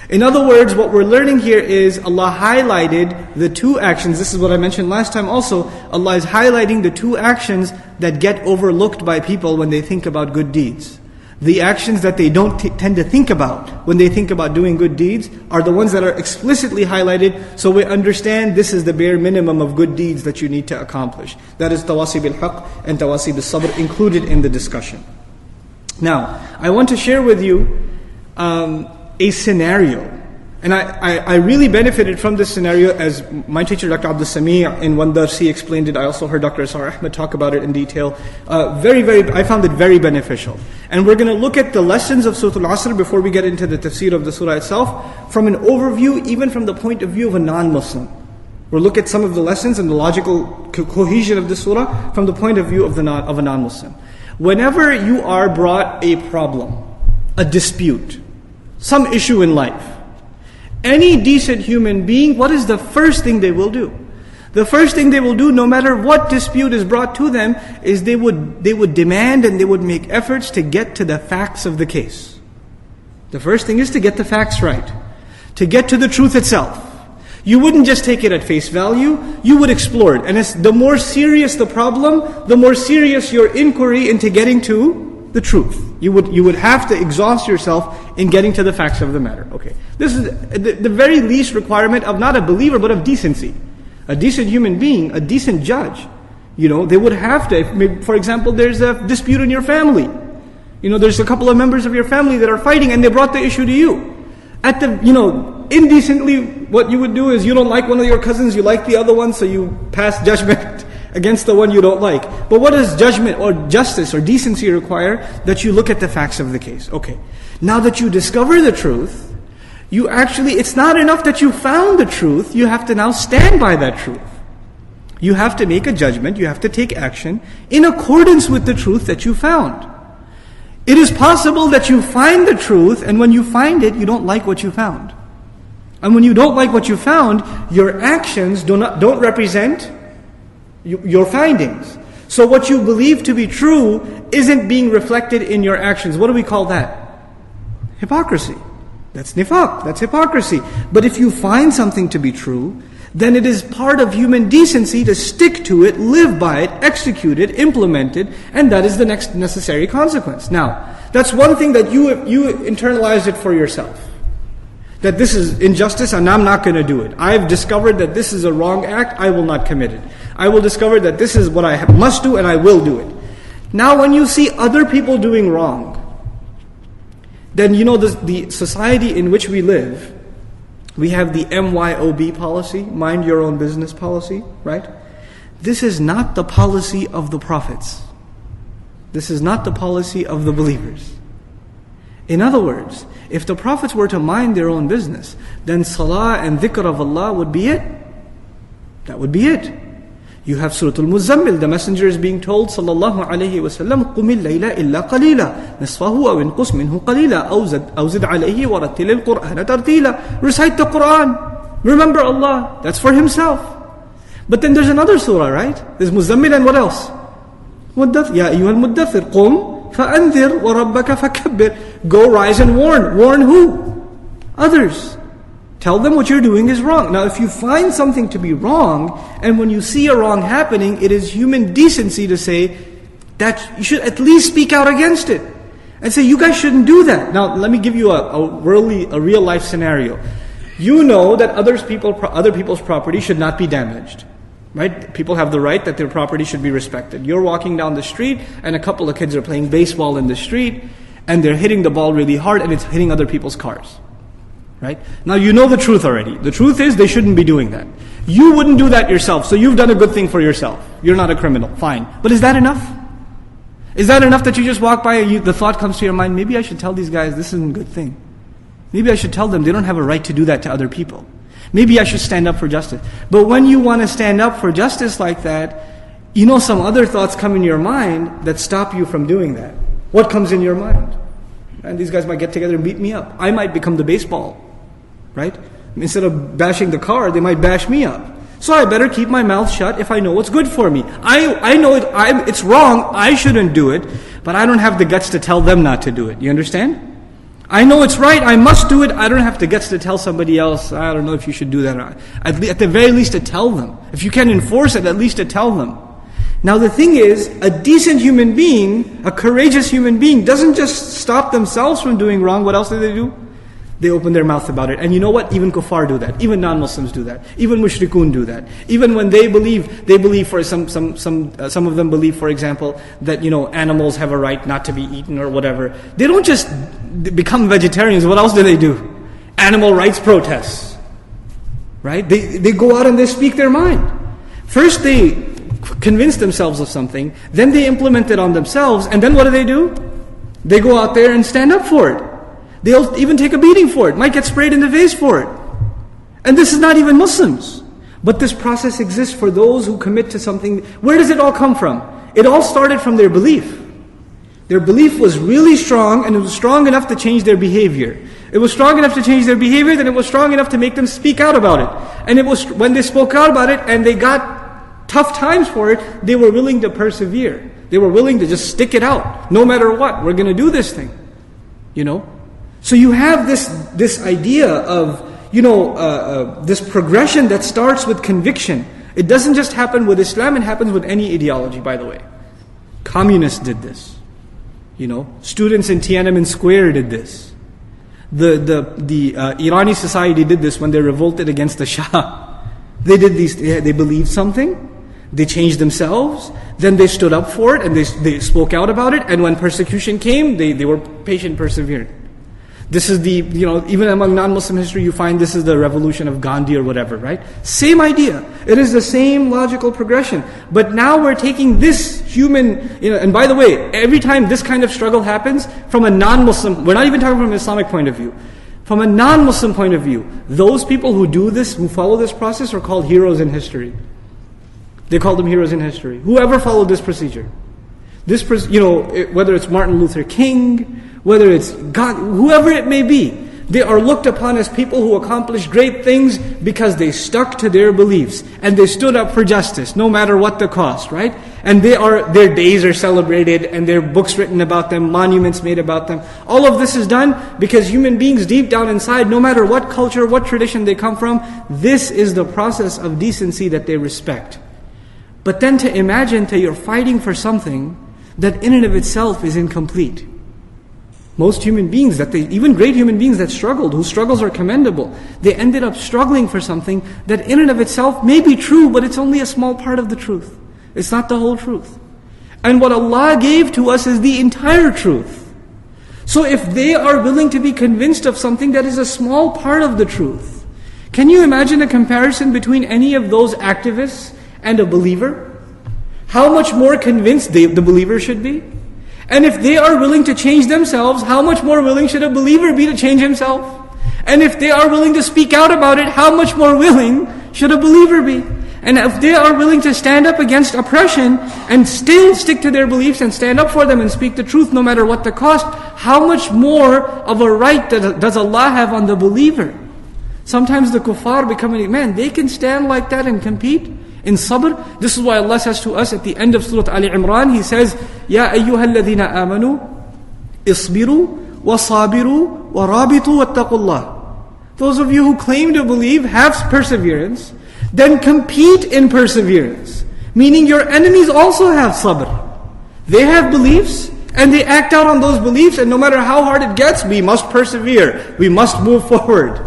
In other words, what we're learning here is Allah highlighted the two actions. This is what I mentioned last time also. Allah is highlighting the two actions that get overlooked by people when they think about good deeds. The actions that they don't tend to think about when they think about doing good deeds are the ones that are explicitly highlighted, so we understand this is the bare minimum of good deeds that you need to accomplish. That is tawasi bil haqq and tawasi bil sabr included in the discussion. Now, I want to share with you a scenario. And I really benefited from this scenario as my teacher, Dr. Abdul Sami' in one darsi explained it. I also heard Dr. Asar Ahmed talk about it in detail. I found it very beneficial. And we're going to look at the lessons of Surah Al-Asr before we get into the tafsir of the surah itself, from an overview, even from the point of view of a non-Muslim. We'll look at some of the lessons and the logical cohesion of the surah from the point of view of a non-Muslim. Whenever you are brought a problem, a dispute, some issue in life, any decent human being, what is the first thing they will do? The first thing they will do, no matter what dispute is brought to them, is they would demand and they would make efforts to get to the facts of the case. The first thing is to get the facts right, to get to the truth itself. You wouldn't just take it at face value, you would explore it. And the more serious the problem, the more serious your inquiry into getting to the truth. You would have to exhaust yourself in getting to the facts of the matter. Okay, this is the very least requirement of not a believer but of decency. A decent human being, a decent judge, they would have to. For example, there's a dispute in your family. There's a couple of members of your family that are fighting, and they brought the issue to you. Indecently, what you would do is you don't like one of your cousins, you like the other one, so you pass judgment against the one you don't like. But what does judgment or justice or decency require? That you look at the facts of the case. Okay, now that you discover the truth, it's not enough that you found the truth, you have to now stand by that truth. You have to make a judgment, you have to take action in accordance with the truth that you found. It is possible that you find the truth, and when you find it, you don't like what you found. And when you don't like what you found, your actions don't represent your findings. So what you believe to be true isn't being reflected in your actions. What do we call that? Hypocrisy. That's nifaq, that's hypocrisy. But if you find something to be true, then it is part of human decency to stick to it, live by it, execute it, implement it, and that is the next necessary consequence. Now, that's one thing that you internalized it for yourself. That this is injustice and I'm not going to do it. I've discovered that this is a wrong act, I will not commit it. I will discover that this is what I must do and I will do it. Now when you see other people doing wrong, then the society in which we live, we have the MYOB policy, mind your own business policy, right? This is not the policy of the prophets. This is not the policy of the believers. In other words, if the prophets were to mind their own business, then salah and dhikr of Allah would be it. That would be it. You have Surah Al-Muzammil. The messenger is being told, sallallahu alayhi wa sallam, قُمِ اللَّيْلَ إِلَّا قَلِيلًا نِصْفَهُ أَوْ انْقُصْ مِنْهُ قَلِيلًا أَوْ زِدْ عَلَيْهِ وَرَتِّلِ الْقُرْآنَ تَرْتِيلًا. Recite the Quran. Remember Allah. That's for himself. But then there's another surah, right? There's Muzammil and what else? يَا أَيُّهَا الْمُدَّثِّرْ قُمْ فَأَنذِرْ وَرَبَّكَ فَكَبِّرْ. Go, rise and warn. Warn who? Others. Tell them what you're doing is wrong. Now, if you find something to be wrong, and when you see a wrong happening, it is human decency to say that you should at least speak out against it. And say, you guys shouldn't do that. Now, let me give you a real life scenario. You know that other people's property should not be damaged. Right? People have the right that their property should be respected. You're walking down the street, and a couple of kids are playing baseball in the street, and they're hitting the ball really hard, and it's hitting other people's cars. Right? Now you know the truth already. The truth is they shouldn't be doing that. You wouldn't do that yourself, so you've done a good thing for yourself. You're not a criminal, fine. But is that enough? Is that enough that you just walk by and the thought comes to your mind, maybe I should tell these guys this isn't a good thing. Maybe I should tell them they don't have a right to do that to other people. Maybe I should stand up for justice. But when you want to stand up for justice like that, you know some other thoughts come in your mind that stop you from doing that. What comes in your mind? And these guys might get together and beat me up. I might become the baseball. Right? Instead of bashing the car, they might bash me up. So I better keep my mouth shut if I know what's good for me. I know it's wrong, I shouldn't do it, but I don't have the guts to tell them not to do it. You understand? I know it's right, I must do it, I don't have the guts to tell somebody else, I don't know if you should do that or not. At the very least to tell them. If you can't enforce it, at least to tell them. Now the thing is, a decent human being, a courageous human being, doesn't just stop themselves from doing wrong. What else do? They open their mouth about it. And you know what? Even kuffar do that. Even non-Muslims do that. Even mushrikun do that. Even when they believe for some of them believe, for example, that, animals have a right not to be eaten or whatever. They don't just become vegetarians. What else do? Animal rights protests. Right? They go out and they speak their mind. First they convince themselves of something, then they implement it on themselves, and then what do? They go out there and stand up for it. They'll even take a beating for it, might get sprayed in the face for it. And this is not even Muslims. But this process exists for those who commit to something. Where does it all come from? It all started from their belief. Their belief was really strong, and it was strong enough to change their behavior. It was strong enough to change their behavior, then it was strong enough to make them speak out about it. And it was when they spoke out about it and they got tough times for it, they were willing to persevere. They were willing to just stick it out. No matter what, we're going to do this thing. So you have this idea of, this progression that starts with conviction. It doesn't just happen with Islam, it happens with any ideology, by the way. Communists did this. Students in Tiananmen Square did this. The Irani society did this when they revolted against the Shah. They did they believed something, they changed themselves, then they stood up for it and they spoke out about it, and when persecution came, they were patient, perseverant. This is even among non-Muslim history, you find this is the revolution of Gandhi or whatever, right? Same idea. It is the same logical progression. But now we're taking this human, and by the way, every time this kind of struggle happens, from a non-Muslim, we're not even talking from an Islamic point of view. From a non-Muslim point of view, those people who do this, who follow this process, are called heroes in history. They call them heroes in history. Whoever followed this procedure. Whether it's Martin Luther King, whether it's God, whoever it may be, they are looked upon as people who accomplished great things because they stuck to their beliefs and they stood up for justice, no matter what the cost, right? And their days are celebrated and there are books written about them, monuments made about them. All of this is done because human beings deep down inside, no matter what culture, what tradition they come from, this is the process of decency that they respect. But then to imagine that you're fighting for something that in and of itself is incomplete. Most human beings, even great human beings that struggled, whose struggles are commendable, they ended up struggling for something that in and of itself may be true, but it's only a small part of the truth. It's not the whole truth. And what Allah gave to us is the entire truth. So if they are willing to be convinced of something that is a small part of the truth, can you imagine a comparison between any of those activists and a believer? How much more convinced the believer should be? And if they are willing to change themselves, how much more willing should a believer be to change himself? And if they are willing to speak out about it, how much more willing should a believer be? And if they are willing to stand up against oppression and still stick to their beliefs and stand up for them and speak the truth no matter what the cost, how much more of a right does Allah have on the believer? Sometimes the kuffar becoming, man, they can stand like that and compete in sabr. This is why Allah says to us at the end of Surah Ali Imran, He says, Ya ayyuhal ladhina amanu, isbiru, wa sabiru, wa rabitu, wattaqullah. Those of you who claim to believe, have perseverance, then compete in perseverance. Meaning your enemies also have sabr. They have beliefs, and they act out on those beliefs, and no matter how hard it gets, we must persevere. We must move forward.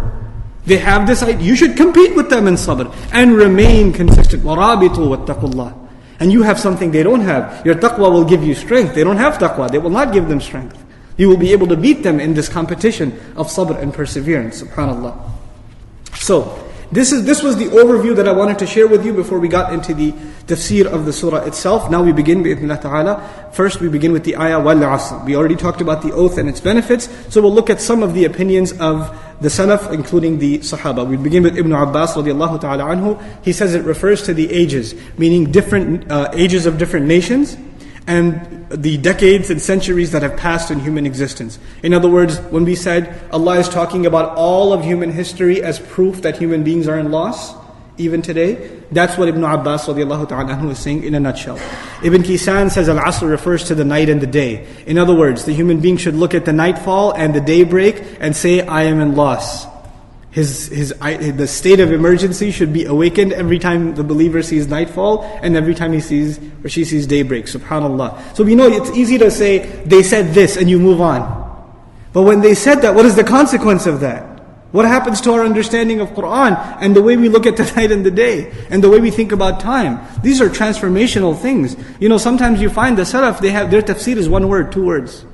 They have this idea. You should compete with them in sabr and remain consistent. وَرَابِطُوا وَاتَّقُوا اللَّهِ. And you have something they don't have. Your taqwa will give you strength. They don't have taqwa. They will not give them strength. You will be able to beat them in this competition of sabr and perseverance. SubhanAllah. So, this was the overview that I wanted to share with you before we got into the tafseer of the surah itself. Now we begin bi'idhnillah ta'ala. First we begin with the ayah wal asr. We already talked about the oath and its benefits, so we'll look at some of the opinions of the Salaf, including the Sahaba. We begin with Ibn Abbas radiallahu ta'ala anhu. He says it refers to the ages, meaning different ages of different nations, and the decades and centuries that have passed in human existence. In other words, when we said Allah is talking about all of human history as proof that human beings are in loss, even today, that's what Ibn Abbas radiallahu ta'ala anhu is saying in a nutshell. Ibn Kisan says Al-Asr refers to the night and the day. In other words, the human being should look at the nightfall and the daybreak and say, I am in loss. The state of emergency should be awakened every time the believer sees nightfall and every time he sees or she sees daybreak. SubhanAllah. So we know it's easy to say, they said this and you move on. But when they said that, what is the consequence of that? What happens to our understanding of Qur'an and the way we look at the night and the day and the way we think about time? These are transformational things. Sometimes you find the Salaf, their tafsir is one word, 2 words.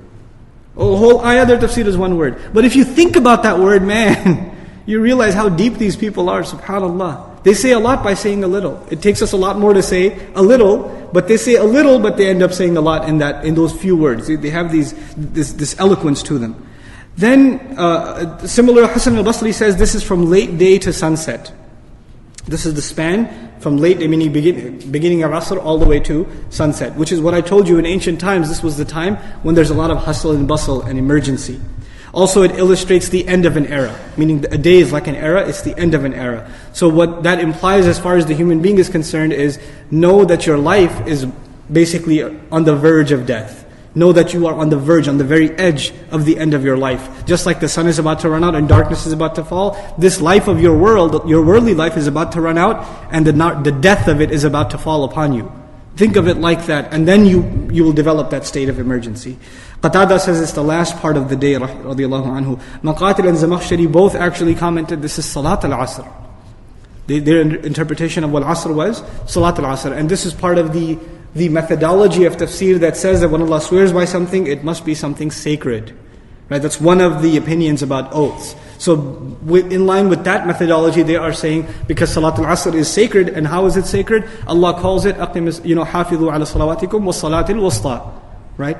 A whole ayah, their tafsir is one word. But if you think about that word, man, you realize how deep these people are, subhanAllah. They say a lot by saying a little. It takes us a lot more to say a little, but they say a little, but they end up saying a lot in those few words. They have this eloquence to them. Then, similar, Hasan al-Basri says this is from late day to sunset. This is the span from late day, meaning beginning of Asr all the way to sunset, which is what I told you in ancient times. This was the time when there's a lot of hustle and bustle and emergency. Also, it illustrates the end of an era, meaning a day is like an era, it's the end of an era. So what that implies as far as the human being is concerned is, know that your life is basically on the verge of death. Know that you are on the verge, on the very edge of the end of your life. Just like the sun is about to run out and darkness is about to fall, this life of your world, your worldly life is about to run out, and the death of it is about to fall upon you. Think of it like that, and then you will develop that state of emergency. Qatada says it's the last part of the day, radiallahu anhu. Maqatil and Zamakhshari both actually commented this is Salat al-Asr. Their interpretation of what Asr was, Salat al-Asr. And this is part of the methodology of tafsir that says that when Allah swears by something, it must be something sacred. Right? That's one of the opinions about oaths. So in line with that methodology, they are saying, because Salat al-Asr is sacred, and how is it sacred? Allah calls it, حَافِظُوا عَلَى صَلَوَاتِكُمْ وَالصَّلَاةِ الْوُسْطَى. Right?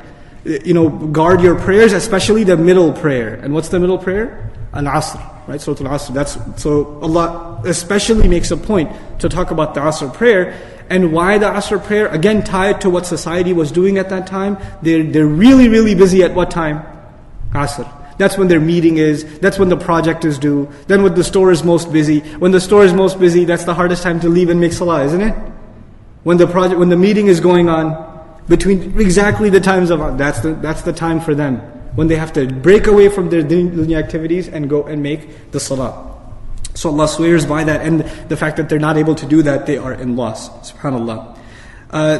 Guard your prayers, especially the middle prayer. And what's the middle prayer? Al-Asr. Right? Surah Al-Asr. So Allah especially makes a point to talk about the Asr prayer. And why the Asr prayer? Again, tied to what society was doing at that time. They're really, really busy at what time? Asr. That's when their meeting is. That's when the project is due. Then when the store is most busy. When the store is most busy, that's the hardest time to leave and make salah, isn't it? When the meeting is going on, between exactly the times of, that's the time for them. When they have to break away from their dunya activities and go and make the salah. So Allah swears by that, and the fact that they're not able to do that, they are in loss. SubhanAllah.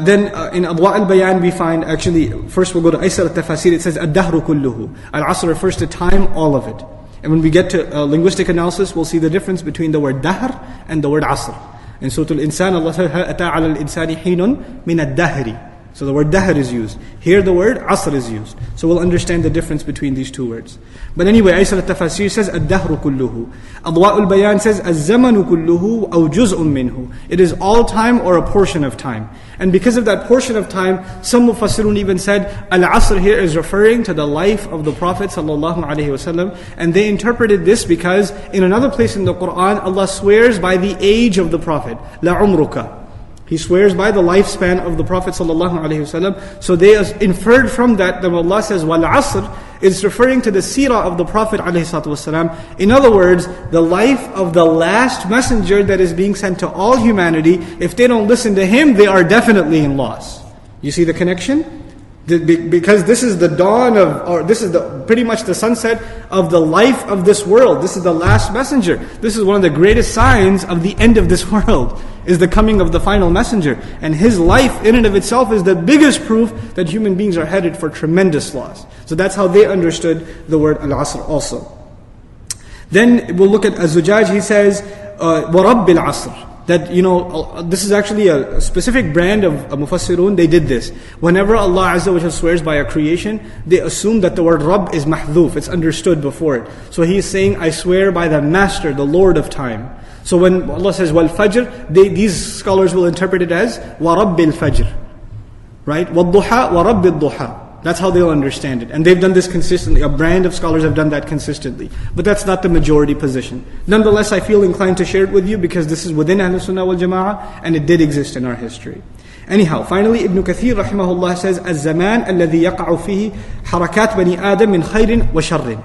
Then in Adwa al-Bayan we find, actually, first we'll go to Aysar al-Tafasir, it says, Ad-Dahru kulluhu. Al-Asr refers to time, all of it. And when we get to linguistic analysis, we'll see the difference between the word Dahr and the word Asr. In Surah Al-Insan, Allah says, أَتَى عَلَى الْإِنسَانِ حِينٌ مِنَ الدَّهْرِ. So the word dahr is used. Here the word asr is used. So we'll understand the difference between these two words. But anyway, Aysar al-Tafsir says, الدهر كله. Adwa al-Bayan says, الزمن كله أو جزء منه. It is all time or a portion of time. And because of that portion of time, some Mufassirun even said, Al-Asr here is referring to the life of the Prophet ﷺ. And they interpreted this because in another place in the Quran, Allah swears by the age of the Prophet. لَعُمْرُكَ. He swears by the lifespan of the Prophet ﷺ. So they inferred from that when Allah says, Wal-Asr, it's referring to the seerah of the Prophet ﷺ. In other words, the life of the last messenger that is being sent to all humanity. If they don't listen to him, they are definitely in loss. You see the connection? Because this is the dawn of, or this is pretty much the sunset of the life of this world. This is the last messenger. This is one of the greatest signs of the end of this world, is the coming of the final messenger. And his life in and of itself is the biggest proof that human beings are headed for tremendous loss. So that's how they understood the word al-asr also. Then we'll look at Az-Zujaj. He says, وَرَبِّ الْعَصْرِ. That, this is actually a specific brand of Mufassirun. They did this. Whenever Allah Azza wa Jalla swears by a creation, they assume that the word Rabb is mahdhuf. It's understood before it. So he is saying, I swear by the Master, the Lord of time. So when Allah says, Wal Fajr, these scholars will interpret it as, Wa Rabbil Fajr. Right? Wal Duha, Wa Rabbil Duha. That's how they'll understand it. And they've done this consistently. A brand of scholars have done that consistently. But that's not the majority position. Nonetheless, I feel inclined to share it with you because this is within Ahlul Sunnah wal Jama'ah and it did exist in our history. Anyhow, finally, Ibn Kathir rahimahullah says, الزمان الذي يقع فيه حركات بني آدم من خير وشر.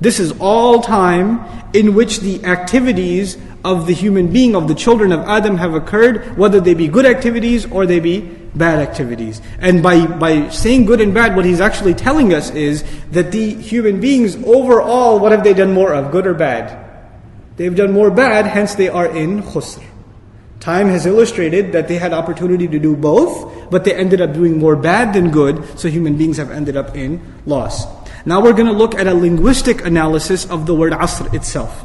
This is all time in which the activities of the human being, of the children of Adam have occurred, whether they be good activities or they be bad activities. And by saying good and bad, what he's actually telling us is that the human beings overall, what have they done more of, good or bad? They've done more bad, hence they are in khusr. Time has illustrated that they had opportunity to do both, but they ended up doing more bad than good, so human beings have ended up in loss. Now we're going to look at a linguistic analysis of the word asr itself.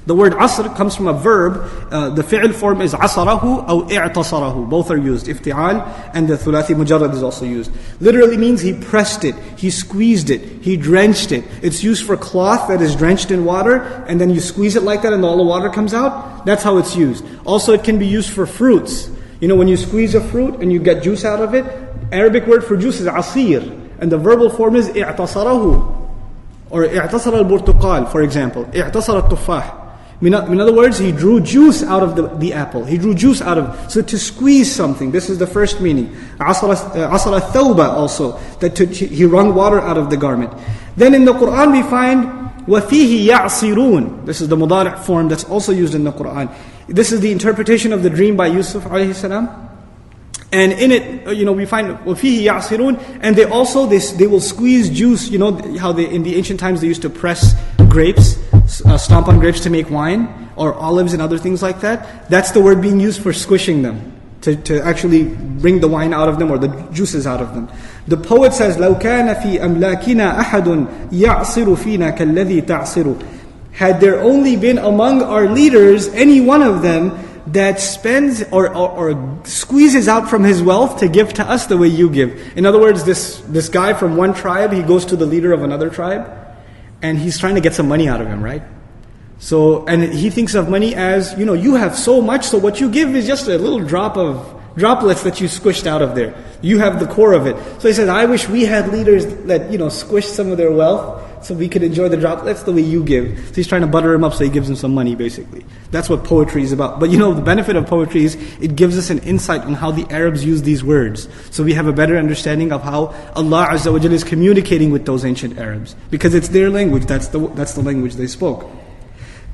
The word asr comes from a verb. The fi'l form is asarahu or i'tasarahu. Both are used. Ifti'al and the thulathi mujarrad is also used. Literally means he pressed it, he squeezed it, he drenched it. It's used for cloth that is drenched in water, and then you squeeze it like that and all the water comes out. That's how it's used. Also it can be used for fruits. When you squeeze a fruit and you get juice out of it, Arabic word for juice is asir. And the verbal form is i'tasarahu. Or i'tasara al-burtuqal, for example. I'tasara al-tuffah. In other words, he drew juice out of the apple. He drew juice out of... So to squeeze something, this is the first meaning. Asara al-thawba also. That he wrung water out of the garment. Then in the Quran we find وَفِيهِ يَعْصِرُونَ. This is the mudari' form that's also used in the Quran. This is the interpretation of the dream by Yusuf alayhi salam. And in it, we find وَفِيهِ يَعْصِرُونَ. And they also, they will squeeze juice. How in the ancient times they used to press grapes, stomp on grapes to make wine, or olives and other things like that. That's the word being used for squishing them, to actually bring the wine out of them or the juices out of them. The poet says, لَوْ كَانَ فِي أَمْلَاكِنَا أَحَدٌ يَعْصِرُ فِينَا كَالَّذِي تَعْصِرُ. Had there only been among our leaders any one of them that spends or squeezes out from his wealth to give to us the way you give. In other words, this guy from one tribe, he goes to the leader of another tribe, and he's trying to get some money out of him, right? So, and he thinks of money as, you have so much, so what you give is just a little droplets that you squished out of there. You have the core of it. So he says, I wish we had leaders that, squished some of their wealth so we could enjoy the droplets the way you give. So he's trying to butter him up so he gives him some money, basically. That's what poetry is about. But the benefit of poetry is it gives us an insight on how the Arabs use these words. So we have a better understanding of how Allah Azza wa Jalla is communicating with those ancient Arabs. Because it's their language, that's the language they spoke.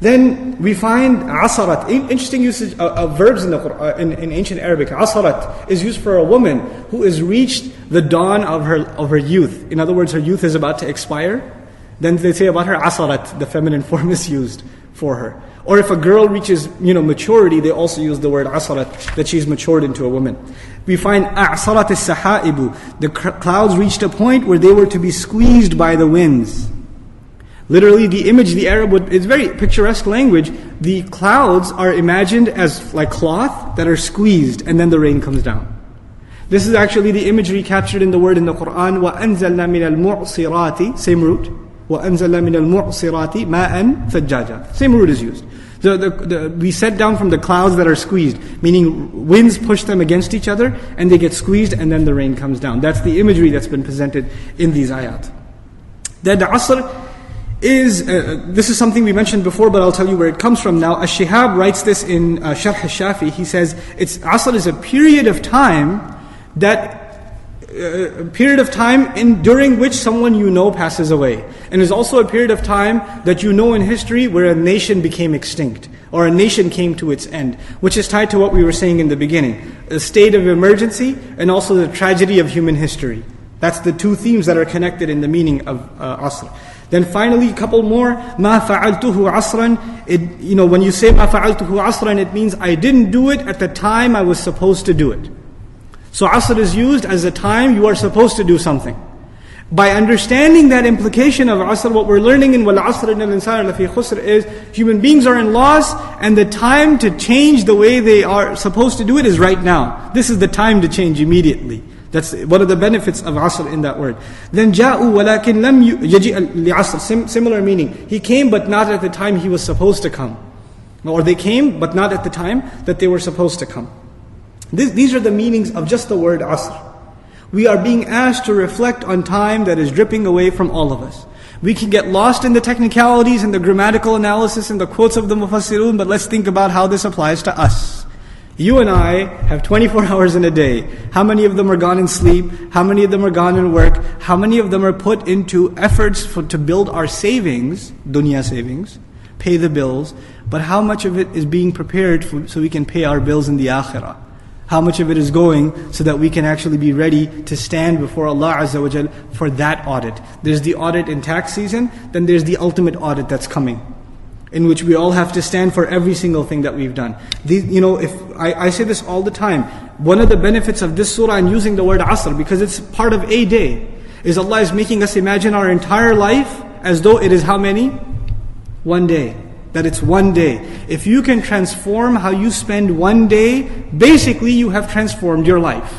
Then we find asarat. Interesting usage of verbs in the Quran, in ancient Arabic. Asarat is used for a woman who has reached the dawn of her youth. In other words, her youth is about to expire. Then they say about her asarat, the feminine form is used for her. Or if a girl reaches maturity, they also use the word asarat, that she's matured into a woman. We find a'sarat as-sahaibu. The clouds reached a point where they were to be squeezed by the winds. Literally, the image, the Arab it's very picturesque language. The clouds are imagined as like cloth that are squeezed, and then the rain comes down. This is actually the imagery captured in the word in the Quran, وَأَنزَلْنَا مِنَ الْمُعْصِرَاتِ, same root, وَأَنزَلْنَا مِنَ الْمُعْصِرَاتِ مَاءً ثَجَّاجًا. Same root is used. We set down from the clouds that are squeezed, meaning winds push them against each other and they get squeezed and then the rain comes down. That's the imagery that's been presented in these ayat. That the Asr is, this is something we mentioned before, but I'll tell you where it comes from now. Ash-Shihab writes this in Sharh al-Shafi. He says, Asr is a period of time during which someone you know passes away. And is also a period of time that you know in history where a nation became extinct, or a nation came to its end, which is tied to what we were saying in the beginning. A state of emergency and also the tragedy of human history. That's the two themes that are connected in the meaning of Asr. Then finally, a couple more. مَا فَعَلْتُهُ عَصْرًا. When you say مَا فَعَلْتُهُ عَصْرًا, it means I didn't do it at the time I was supposed to do it. So Asr is used as a time you are supposed to do something. By understanding that implication of Asr, what we're learning in وَالْعَصْرِ إِنَّ الْإِنسَانَ لَفِي خُسْرٍ is human beings are in loss, and the time to change the way they are supposed to do it is right now. This is the time to change immediately. That's one of the benefits of Asr in that word. Then جَاءُوا وَلَكِنْ لَمْ يَجِئَ لِعَصْرٍ. Similar meaning. He came but not at the time he was supposed to come. Or they came but not at the time that they were supposed to come. These are the meanings of just the word Asr. We are being asked to reflect on time that is dripping away from all of us. We can get lost in the technicalities and the grammatical analysis and the quotes of the Mufassirun, but let's think about how this applies to us. You and I have 24 hours in a day. How many of them are gone in sleep? How many of them are gone in work? How many of them are put into efforts to build our savings, dunya savings, pay the bills, but how much of it is being prepared so we can pay our bills in the akhirah? How much of it is going so that we can actually be ready to stand before Allah Azza wa Jal for that audit? There's the audit in tax season, then there's the ultimate audit that's coming, in which we all have to stand for every single thing that we've done. If I say this all the time, one of the benefits of this surah and using the word Asr, because it's part of a day, is Allah is making us imagine our entire life as though it is how many? One day. That it's one day. If you can transform how you spend one day, basically you have transformed your life.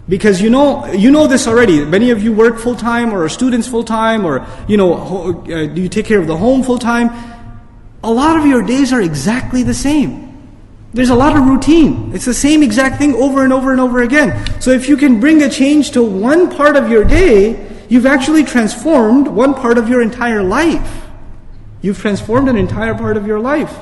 Because you know this already. Many of you work full-time or are students full-time, or do you take care of the home full-time? A lot of your days are exactly the same. There's a lot of routine. It's the same exact thing over and over and over again. So if you can bring a change to one part of your day, you've actually transformed one part of your entire life. You've transformed an entire part of your life.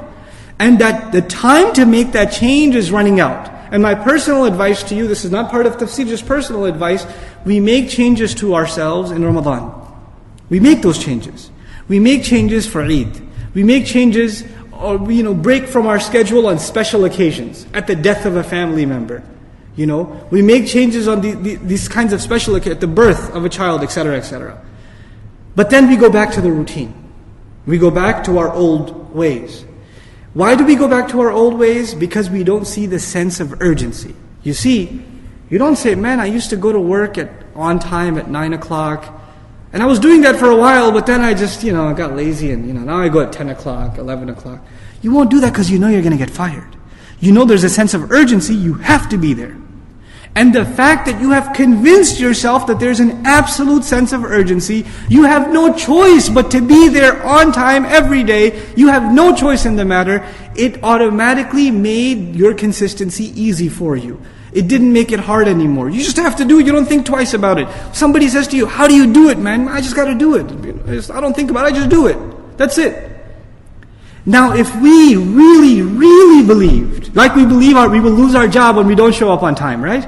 And that the time to make that change is running out. And my personal advice to you, this is not part of Tafseer, just personal advice, we make changes to ourselves in Ramadan. We make those changes. We make changes for Eid. We make changes, or break from our schedule on special occasions, at the death of a family member. We make changes on these kinds of special occasions, at the birth of a child, etc., etc. But then we go back to the routine. We go back to our old ways. Why do we go back to our old ways? Because we don't see the sense of urgency. You see, you don't say, man, I used to go to work on time at 9 o'clock, and I was doing that for a while, but then I just, got lazy, and now I go at 10 o'clock, 11 o'clock. You won't do that because you're going to get fired. There's a sense of urgency, you have to be there. And the fact that you have convinced yourself that there's an absolute sense of urgency, you have no choice but to be there on time every day, you have no choice in the matter, it automatically made your consistency easy for you. It didn't make it hard anymore. You just have to do it, you don't think twice about it. Somebody says to you, how do you do it, man? I just got to do it. I don't think about it, I just do it. That's it. Now if we really, really believed, like we believe we will lose our job when we don't show up on time, right?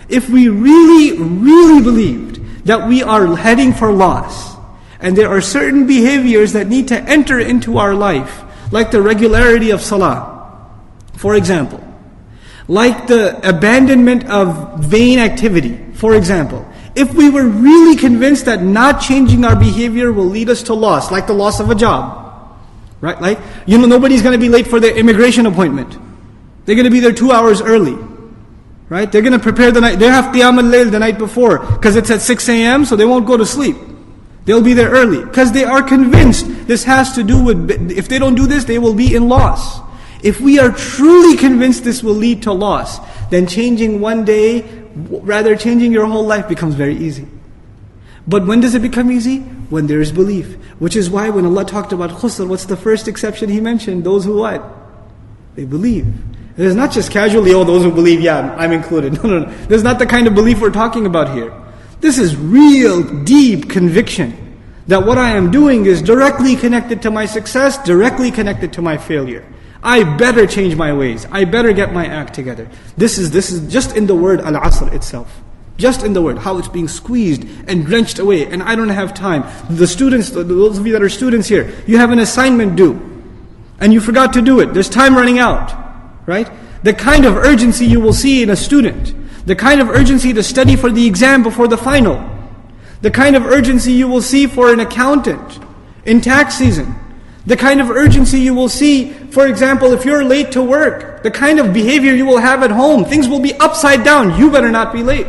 If we really, really believed that we are heading for loss, and there are certain behaviors that need to enter into our life, like the regularity of salah, for example, like the abandonment of vain activity, for example, if we were really convinced that not changing our behavior will lead us to loss, like the loss of a job, right? Like, nobody's going to be late for their immigration appointment. They're going to be there 2 hours early. Right? They're going to prepare the night. They have Qiyam al-Layl the night before, because it's at 6 a.m., so they won't go to sleep. They'll be there early, because they are convinced this has to do with, if they don't do this, they will be in loss. If we are truly convinced this will lead to loss, then changing one day, rather changing your whole life becomes very easy. But when does it become easy? When there is belief. Which is why when Allah talked about khusr, what's the first exception He mentioned? Those who what? They believe. It is not just casually, oh, those who believe, yeah, I'm included. No. This is not the kind of belief we're talking about here. This is real, deep conviction that what I am doing is directly connected to my success, directly connected to my failure. I better change my ways. I better get my act together. This is just in the word al-asr itself. Just in the word, how it's being squeezed and drenched away, and I don't have time. The students, those of you that are students here, you have an assignment due, and you forgot to do it. There's time running out, right? The kind of urgency you will see in a student, the kind of urgency to study for the exam before the final, the kind of urgency you will see for an accountant in tax season, the kind of urgency you will see, for example, if you're late to work, the kind of behavior you will have at home, things will be upside down. You better not be late.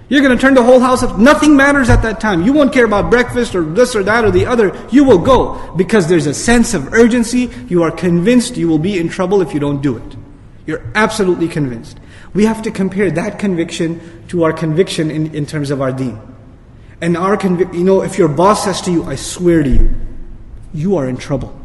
You're going to turn the whole house up. Nothing matters at that time. You won't care about breakfast or this or that or the other. You will go because there's a sense of urgency. You are convinced you will be in trouble if you don't do it. You're absolutely convinced. We have to compare that conviction to our conviction in terms of our deen. And our if your boss says to you, I swear to you, you are in trouble.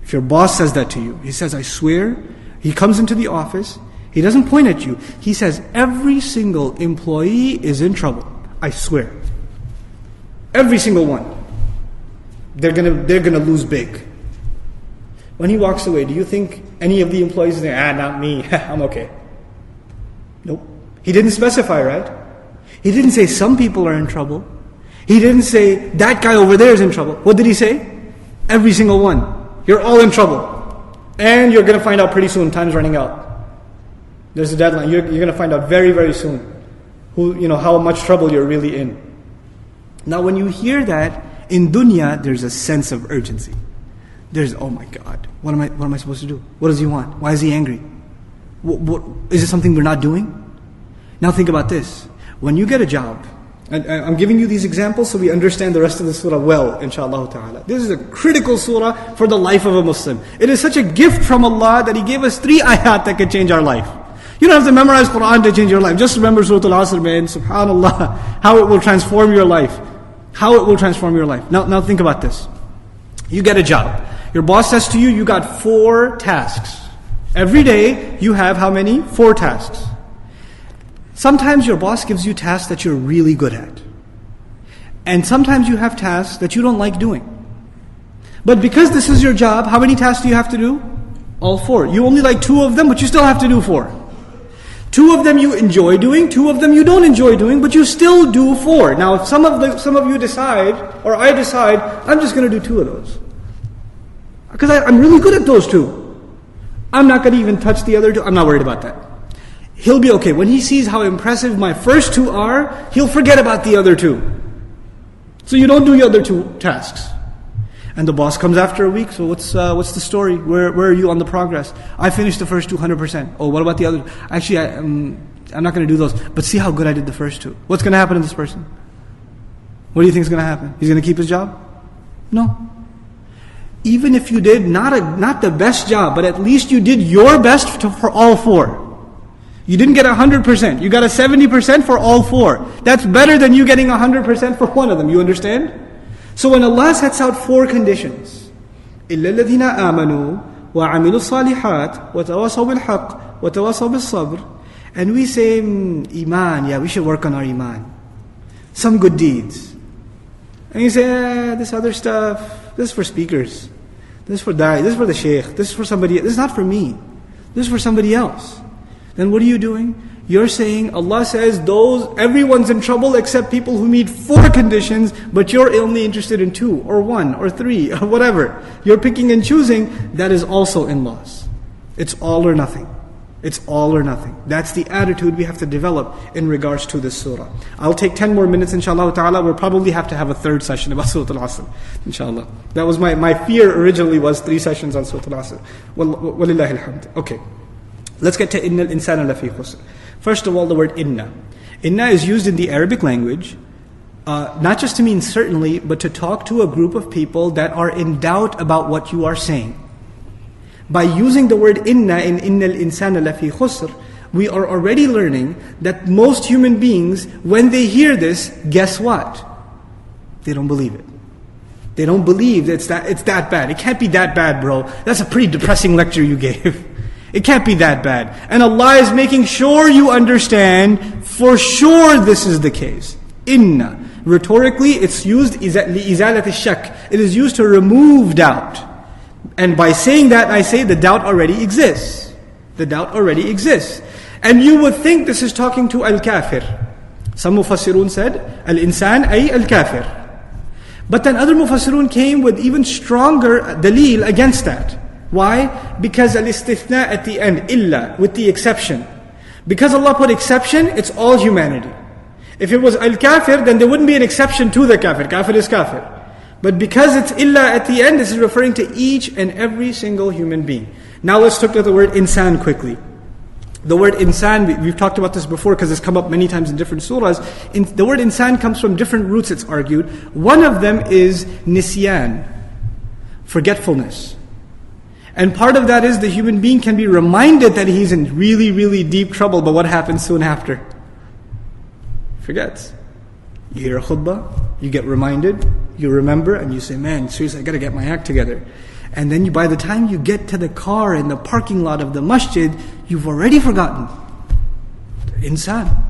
If your boss says that to you, he says, I swear, he comes into the office, he doesn't point at you. He says, every single employee is in trouble. I swear. Every single one. They're gonna lose big. When he walks away, do you think any of the employees say, not me, I'm okay? Nope. He didn't specify, right? He didn't say some people are in trouble. He didn't say that guy over there is in trouble. What did he say? Every single one. You're all in trouble. And you're gonna find out pretty soon, time's running out. There's a deadline. You're going to find out very, very soon how much trouble you're really in. Now when you hear that, in dunya, there's a sense of urgency. There's, oh my God, what am I supposed to do? What does he want? Why is he angry? What is it something we're not doing? Now think about this. When you get a job, and I'm giving you these examples so we understand the rest of the surah well, inshallah ta'ala. This is a critical surah for the life of a Muslim. It is such a gift from Allah that He gave us 3 ayat that can change our life. You don't have to memorize Quran to change your life. Just remember Surah Al-Asr, man. Subhanallah. How it will transform your life. How it will transform your life. Now think about this. You get a job. Your boss says to you, you got 4 tasks. Every day, you have how many? 4 tasks. Sometimes your boss gives you tasks that you're really good at. And sometimes you have tasks that you don't like doing. But because this is your job, how many tasks do you have to do? All 4. You only like 2 of them, but you still have to do 4. 2 of them you enjoy doing, 2 of them you don't enjoy doing, but you still do 4. Now if some of you decide, or I decide, I'm just going to do 2 of those. Because I'm really good at those 2. I'm not going to even touch the other 2. I'm not worried about that. He'll be okay. When he sees how impressive my first 2 are, he'll forget about the other 2. So you don't do the other 2 tasks. And the boss comes after a week, so what's the story? Where are you on the progress? I finished the first 200%. Oh, what about the other? Actually, I'm not going to do those. But see how good I did the first 2. What's going to happen to this person? What do you think is going to happen? He's going to keep his job? No. Even if you did not the best job, but at least you did your best for all 4. You didn't get 100%. You got a 70% for all 4. That's better than you getting 100% for one of them. You understand? So when Allah sets out 4 conditions, إِلَّا الَّذِينَ آمَنُوا وَعَمِلُوا الصَّالِحَاتِ وَتَوَاصَوْا بِالْحَقِّ وَتَوَاصَوْا بِالصَّبْرِ, and we say, Iman, yeah, we should work on our Iman. Some good deeds. And you say, this other stuff, this is for speakers. This is for da'i, this is for the shaykh, this is for somebody, this is not for me. This is for somebody else. Then what are you doing? You're saying, Allah says, everyone's in trouble except people who meet 4 conditions, but you're only interested in 2, or 1, or 3, or whatever. You're picking and choosing. That is also in loss. It's all or nothing. It's all or nothing. That's the attitude we have to develop in regards to this surah. I'll take 10 more minutes, inshallah ta'ala. We'll probably have to have a 3rd session about Surah Al-Asr, inshallah. That was my fear originally, was 3 sessions on Surah Al-Asr. Walillahi alhamd. Okay. Let's get to Inna al-insana lafi khusr. First of all, the word inna. Inna is used in the Arabic language, not just to mean certainly, but to talk to a group of people that are in doubt about what you are saying. By using the word inna in innal insana lafi khusr, we are already learning that most human beings, when they hear this, guess what? They don't believe it. They don't believe that it's that bad. It can't be that bad, bro. That's a pretty depressing lecture you gave. It can't be that bad. And Allah is making sure you understand, for sure this is the case. Inna. Rhetorically, it's used li'izalat al-shak. It is used to remove doubt. And by saying that, I say the doubt already exists. The doubt already exists. And you would think this is talking to al-kafir. Some mufassirun said, al-insan ay al-kafir. But then other mufassirun came with even stronger dalil against that. Why? Because al-istithna at the end, illa, with the exception. Because Allah put exception, it's all humanity. If it was al-kafir, then there wouldn't be an exception to the kafir. Kafir is kafir. But because it's illa at the end, this is referring to each and every single human being. Now let's look at the word insan quickly. The word insan, we've talked about this before because it's come up many times in different surahs. The word insan comes from different roots, it's argued. One of them is nisyan, forgetfulness. And part of that is the human being can be reminded that he's in really, really deep trouble, but what happens soon after? Forgets. You hear a khutbah, you get reminded, you remember, and you say, man, seriously, I got to get my act together. And then by the time you get to the car in the parking lot of the masjid, you've already forgotten. Insan.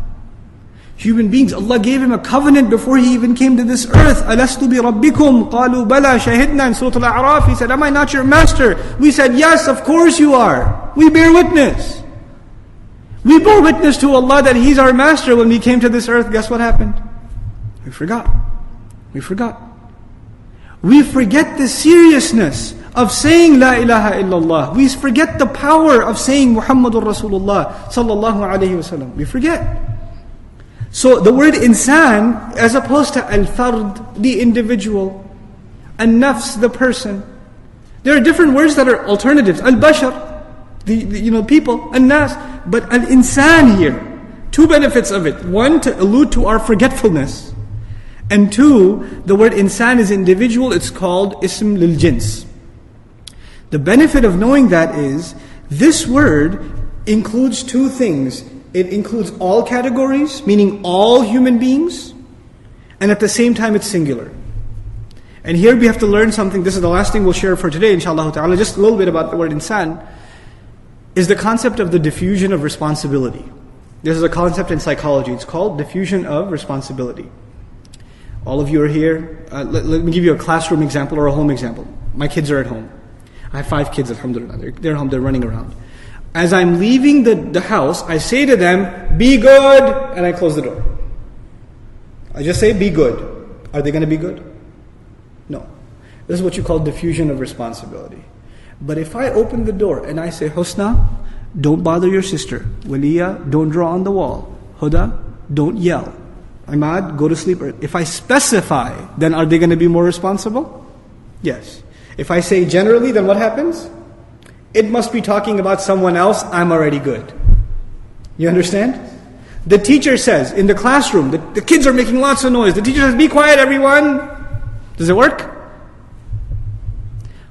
Human beings, Allah gave him a covenant before he even came to this earth. أَلَسْتُ بِرَبِّكُمْ قَالُوا بَلَى شَهِدْنَا. In Surah Al-A'raf, he said, am I not your master? We said, yes, of course you are. We bear witness. We bore witness to Allah that He's our master when we came to this earth. Guess what happened? We forgot. We forgot. We forget the seriousness of saying La ilaha illallah. We forget the power of saying Muhammadur Rasulullah sallallahu alayhi wasallam. We forget. So the word insan, as opposed to al-fard, the individual, an-nafs, the person. There are different words that are alternatives. Al-bashar, the people, an-nas. But al-insan here, two benefits of it. One, to allude to our forgetfulness. And two, the word insan is individual, it's called ism lil jins. The benefit of knowing that is, this word includes two things. It includes all categories, meaning all human beings, and at the same time it's singular. And here we have to learn something. This is the last thing we'll share for today, inshallah ta'ala, just a little bit about the word insan, is the concept of the diffusion of responsibility. This is a concept in psychology. It's called diffusion of responsibility. All of you are here. Let me give you a classroom example or a home example. My kids are at home. I have 5 kids, alhamdulillah. They're home, they're running around. As I'm leaving the house, I say to them, be good, and I close the door. I just say, be good. Are they going to be good? No. This is what you call diffusion of responsibility. But if I open the door and I say, Husna, don't bother your sister. Waliya, don't draw on the wall. Huda, don't yell. Imad, go to sleep. If I specify, then are they going to be more responsible? Yes. If I say generally, then what happens? It must be talking about someone else. I'm already good. You understand? The teacher says in the classroom, the kids are making lots of noise. The teacher says, be quiet everyone. Does it work?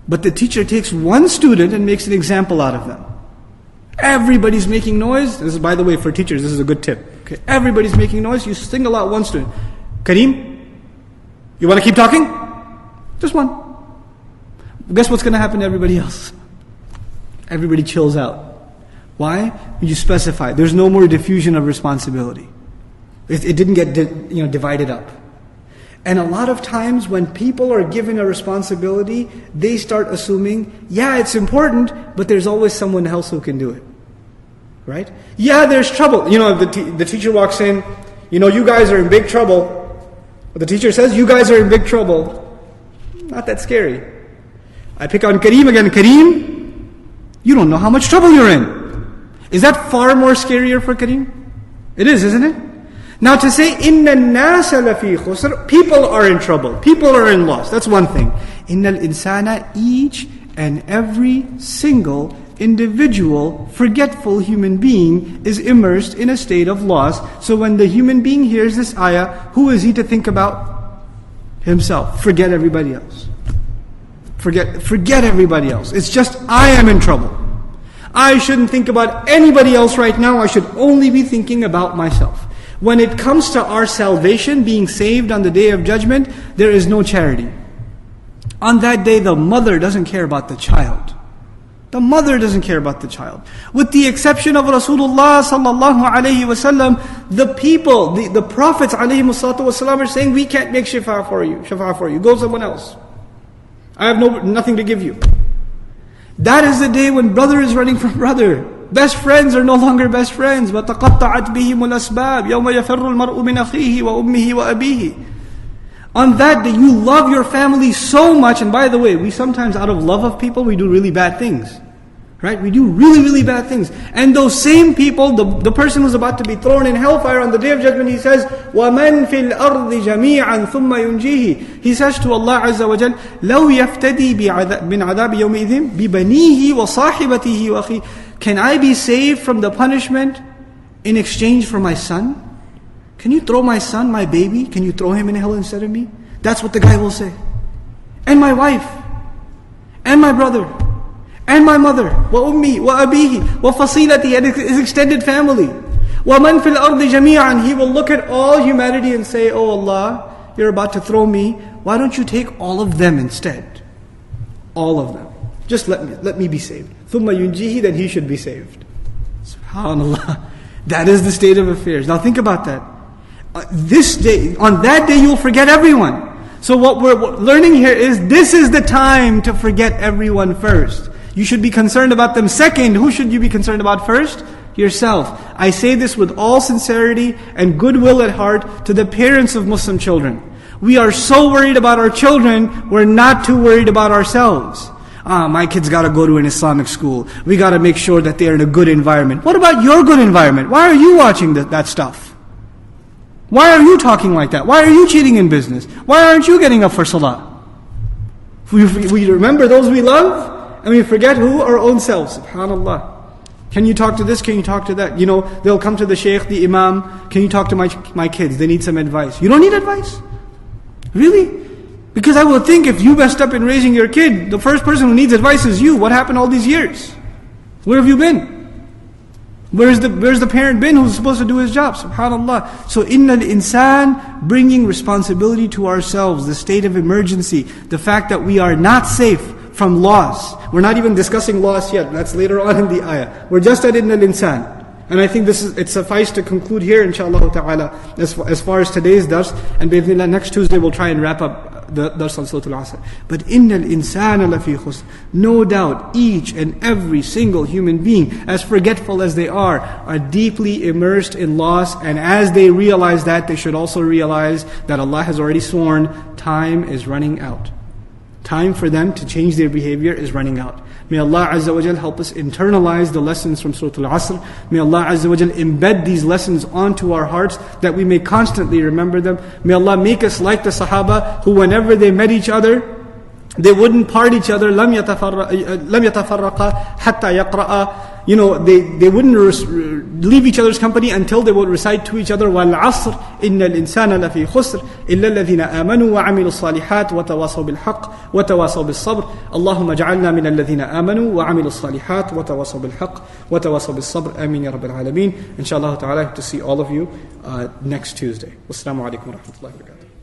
But the teacher takes one student and makes an example out of them. Everybody's making noise. This is, by the way, for teachers, this is a good tip. Okay, everybody's making noise. You single out one student. Kareem, you want to keep talking? Just one. Guess what's going to happen to everybody else? Everybody chills out. Why? You specify. There's no more diffusion of responsibility. It didn't get divided up. And a lot of times when people are given a responsibility, they start assuming, yeah, it's important, but there's always someone else who can do it. Right? Yeah, there's trouble. The teacher walks in, you guys are in big trouble. The teacher says, you guys are in big trouble. Not that scary. I pick on Kareem again. Kareem, you don't know how much trouble you're in. Is that far more scarier for Kareem? It is, isn't it? Now to say, إِنَّ النَّاسَ لَفِي خُسْرٍ, people are in trouble. People are in loss. That's one thing. إِنَّ الْإِنسَانَ, each and every single individual, forgetful human being is immersed in a state of loss. So when the human being hears this ayah, who is he to think about? Himself. Forget everybody else. Forget everybody else. It's just I am in trouble. I shouldn't think about anybody else right now. I should only be thinking about myself. When it comes to our salvation, being saved on the Day of Judgment, there is no charity. On that day, the mother doesn't care about the child. The mother doesn't care about the child. With the exception of Rasulullah sallallahu alayhi wasallam, the people, the prophets alayhi wasallam are saying, we can't make shafa'a for you. Go someone else. I have nothing to give you. That is the day when brother is running from brother. Best friends are no longer best friends. وَتَقَطَّعَتْ بِهِمُ الْأَسْبَابِ يَوْمَ يَفِرُّ الْمَرْءُ مِنْ أَخِيهِ وَأُمِّهِ وَأَبِيهِ. On that day, you love your family so much. And by the way, we sometimes, out of love of people, we do really bad things. Right? We do really, really bad things. And those same people, the person who's about to be thrown in hellfire on the Day of Judgment, he says, وَمَنْ فِي الْأَرْضِ جَمِيعًا ثُمَّ يُنْجِيهِ. He says to Allah Azza wa Jal, لَوْ يَفْتَدِي مِنْ عَذَابِ يَوْمِئِذٍ بِبَنِيهِ وَصَاحِبَتِهِ وَأَخِيهِ. Can I be saved from the punishment in exchange for my son? Can you throw my son, my baby, can you throw him in hell instead of me? That's what the guy will say. And my wife, and my brother, and my mother, وَأُمِّي وَأَبِيهِ وَفَصِيلَتِي, and his extended family. وَمَنْ فِي الْأَرْضِ جَمِيعًا. He will look at all humanity and say, oh Allah, you're about to throw me. Why don't you take all of them instead? All of them. Just let me be saved. ثُمَّ يُنْجِيهِ, then he should be saved. SubhanAllah. That is the state of affairs. Now think about that. This day, on that day, you'll forget everyone. So what we're learning here is, this is the time to forget everyone first. You should be concerned about them second. Who should you be concerned about first? Yourself. I say this with all sincerity and goodwill at heart to the parents of Muslim children. We are so worried about our children, we're not too worried about ourselves. My kids got to go to an Islamic school. We got to make sure that they're in a good environment. What about your good environment? Why are you watching that stuff? Why are you talking like that? Why are you cheating in business? Why aren't you getting up for salah? We remember those we love, and we forget who? Our own selves. SubhanAllah. Can you talk to this? Can you talk to that? They'll come to the shaykh, the imam. Can you talk to my kids? They need some advice. You don't need advice? Really? Because I will think, if you messed up in raising your kid, the first person who needs advice is you. What happened all these years? Where have you been? Where's the parent been who's supposed to do his job? SubhanAllah. So innal insan, bringing responsibility to ourselves, the state of emergency, the fact that we are not safe from loss. We're not even discussing loss yet. That's later on in the ayah. We're just at innal insan. And I think it suffices to conclude here, inshaAllah ta'ala, as far as today's dars. And bi'idhnillah, next Tuesday we'll try and wrap up the dars on Surah Al-Asr. But innal insana lafi khusr. No doubt, each and every single human being, as forgetful as they are deeply immersed in loss. And as they realize that, they should also realize that Allah has already sworn, time is running out. Time for them to change their behavior is running out. May Allah Azza wa Jal help us internalize the lessons from Surah Al-Asr. May Allah Azza wa Jal embed these lessons onto our hearts, that we may constantly remember them. May Allah make us like the Sahaba, who whenever they met each other, they wouldn't part each other. لَمْ يَتَفَرَّقَا حَتَّى يَقْرَأَ. They wouldn't leave each other's company until they would recite to each other, وَالْعَصْرِ إِنَّ الْإِنسَانَ لَفِي خُسْرٍ إِلَّا الَّذِينَ آمَنُوا وَعَمِلُوا الصَّالِحَاتِ وَتَوَاصَوْا بِالْحَقِّ وَتَوَاصَوْا بِالصَّبْرِ اللهم اجعلنا من الذين آمنوا وعملوا الصالحات وتواصوا بالحق وتواصوا بالصبر آمين يا رب العالمين. Inshallah ta'ala, I hope to see all of you next Tuesday. Wassalamu alaikum wa rahmatullahi wa barakatuh.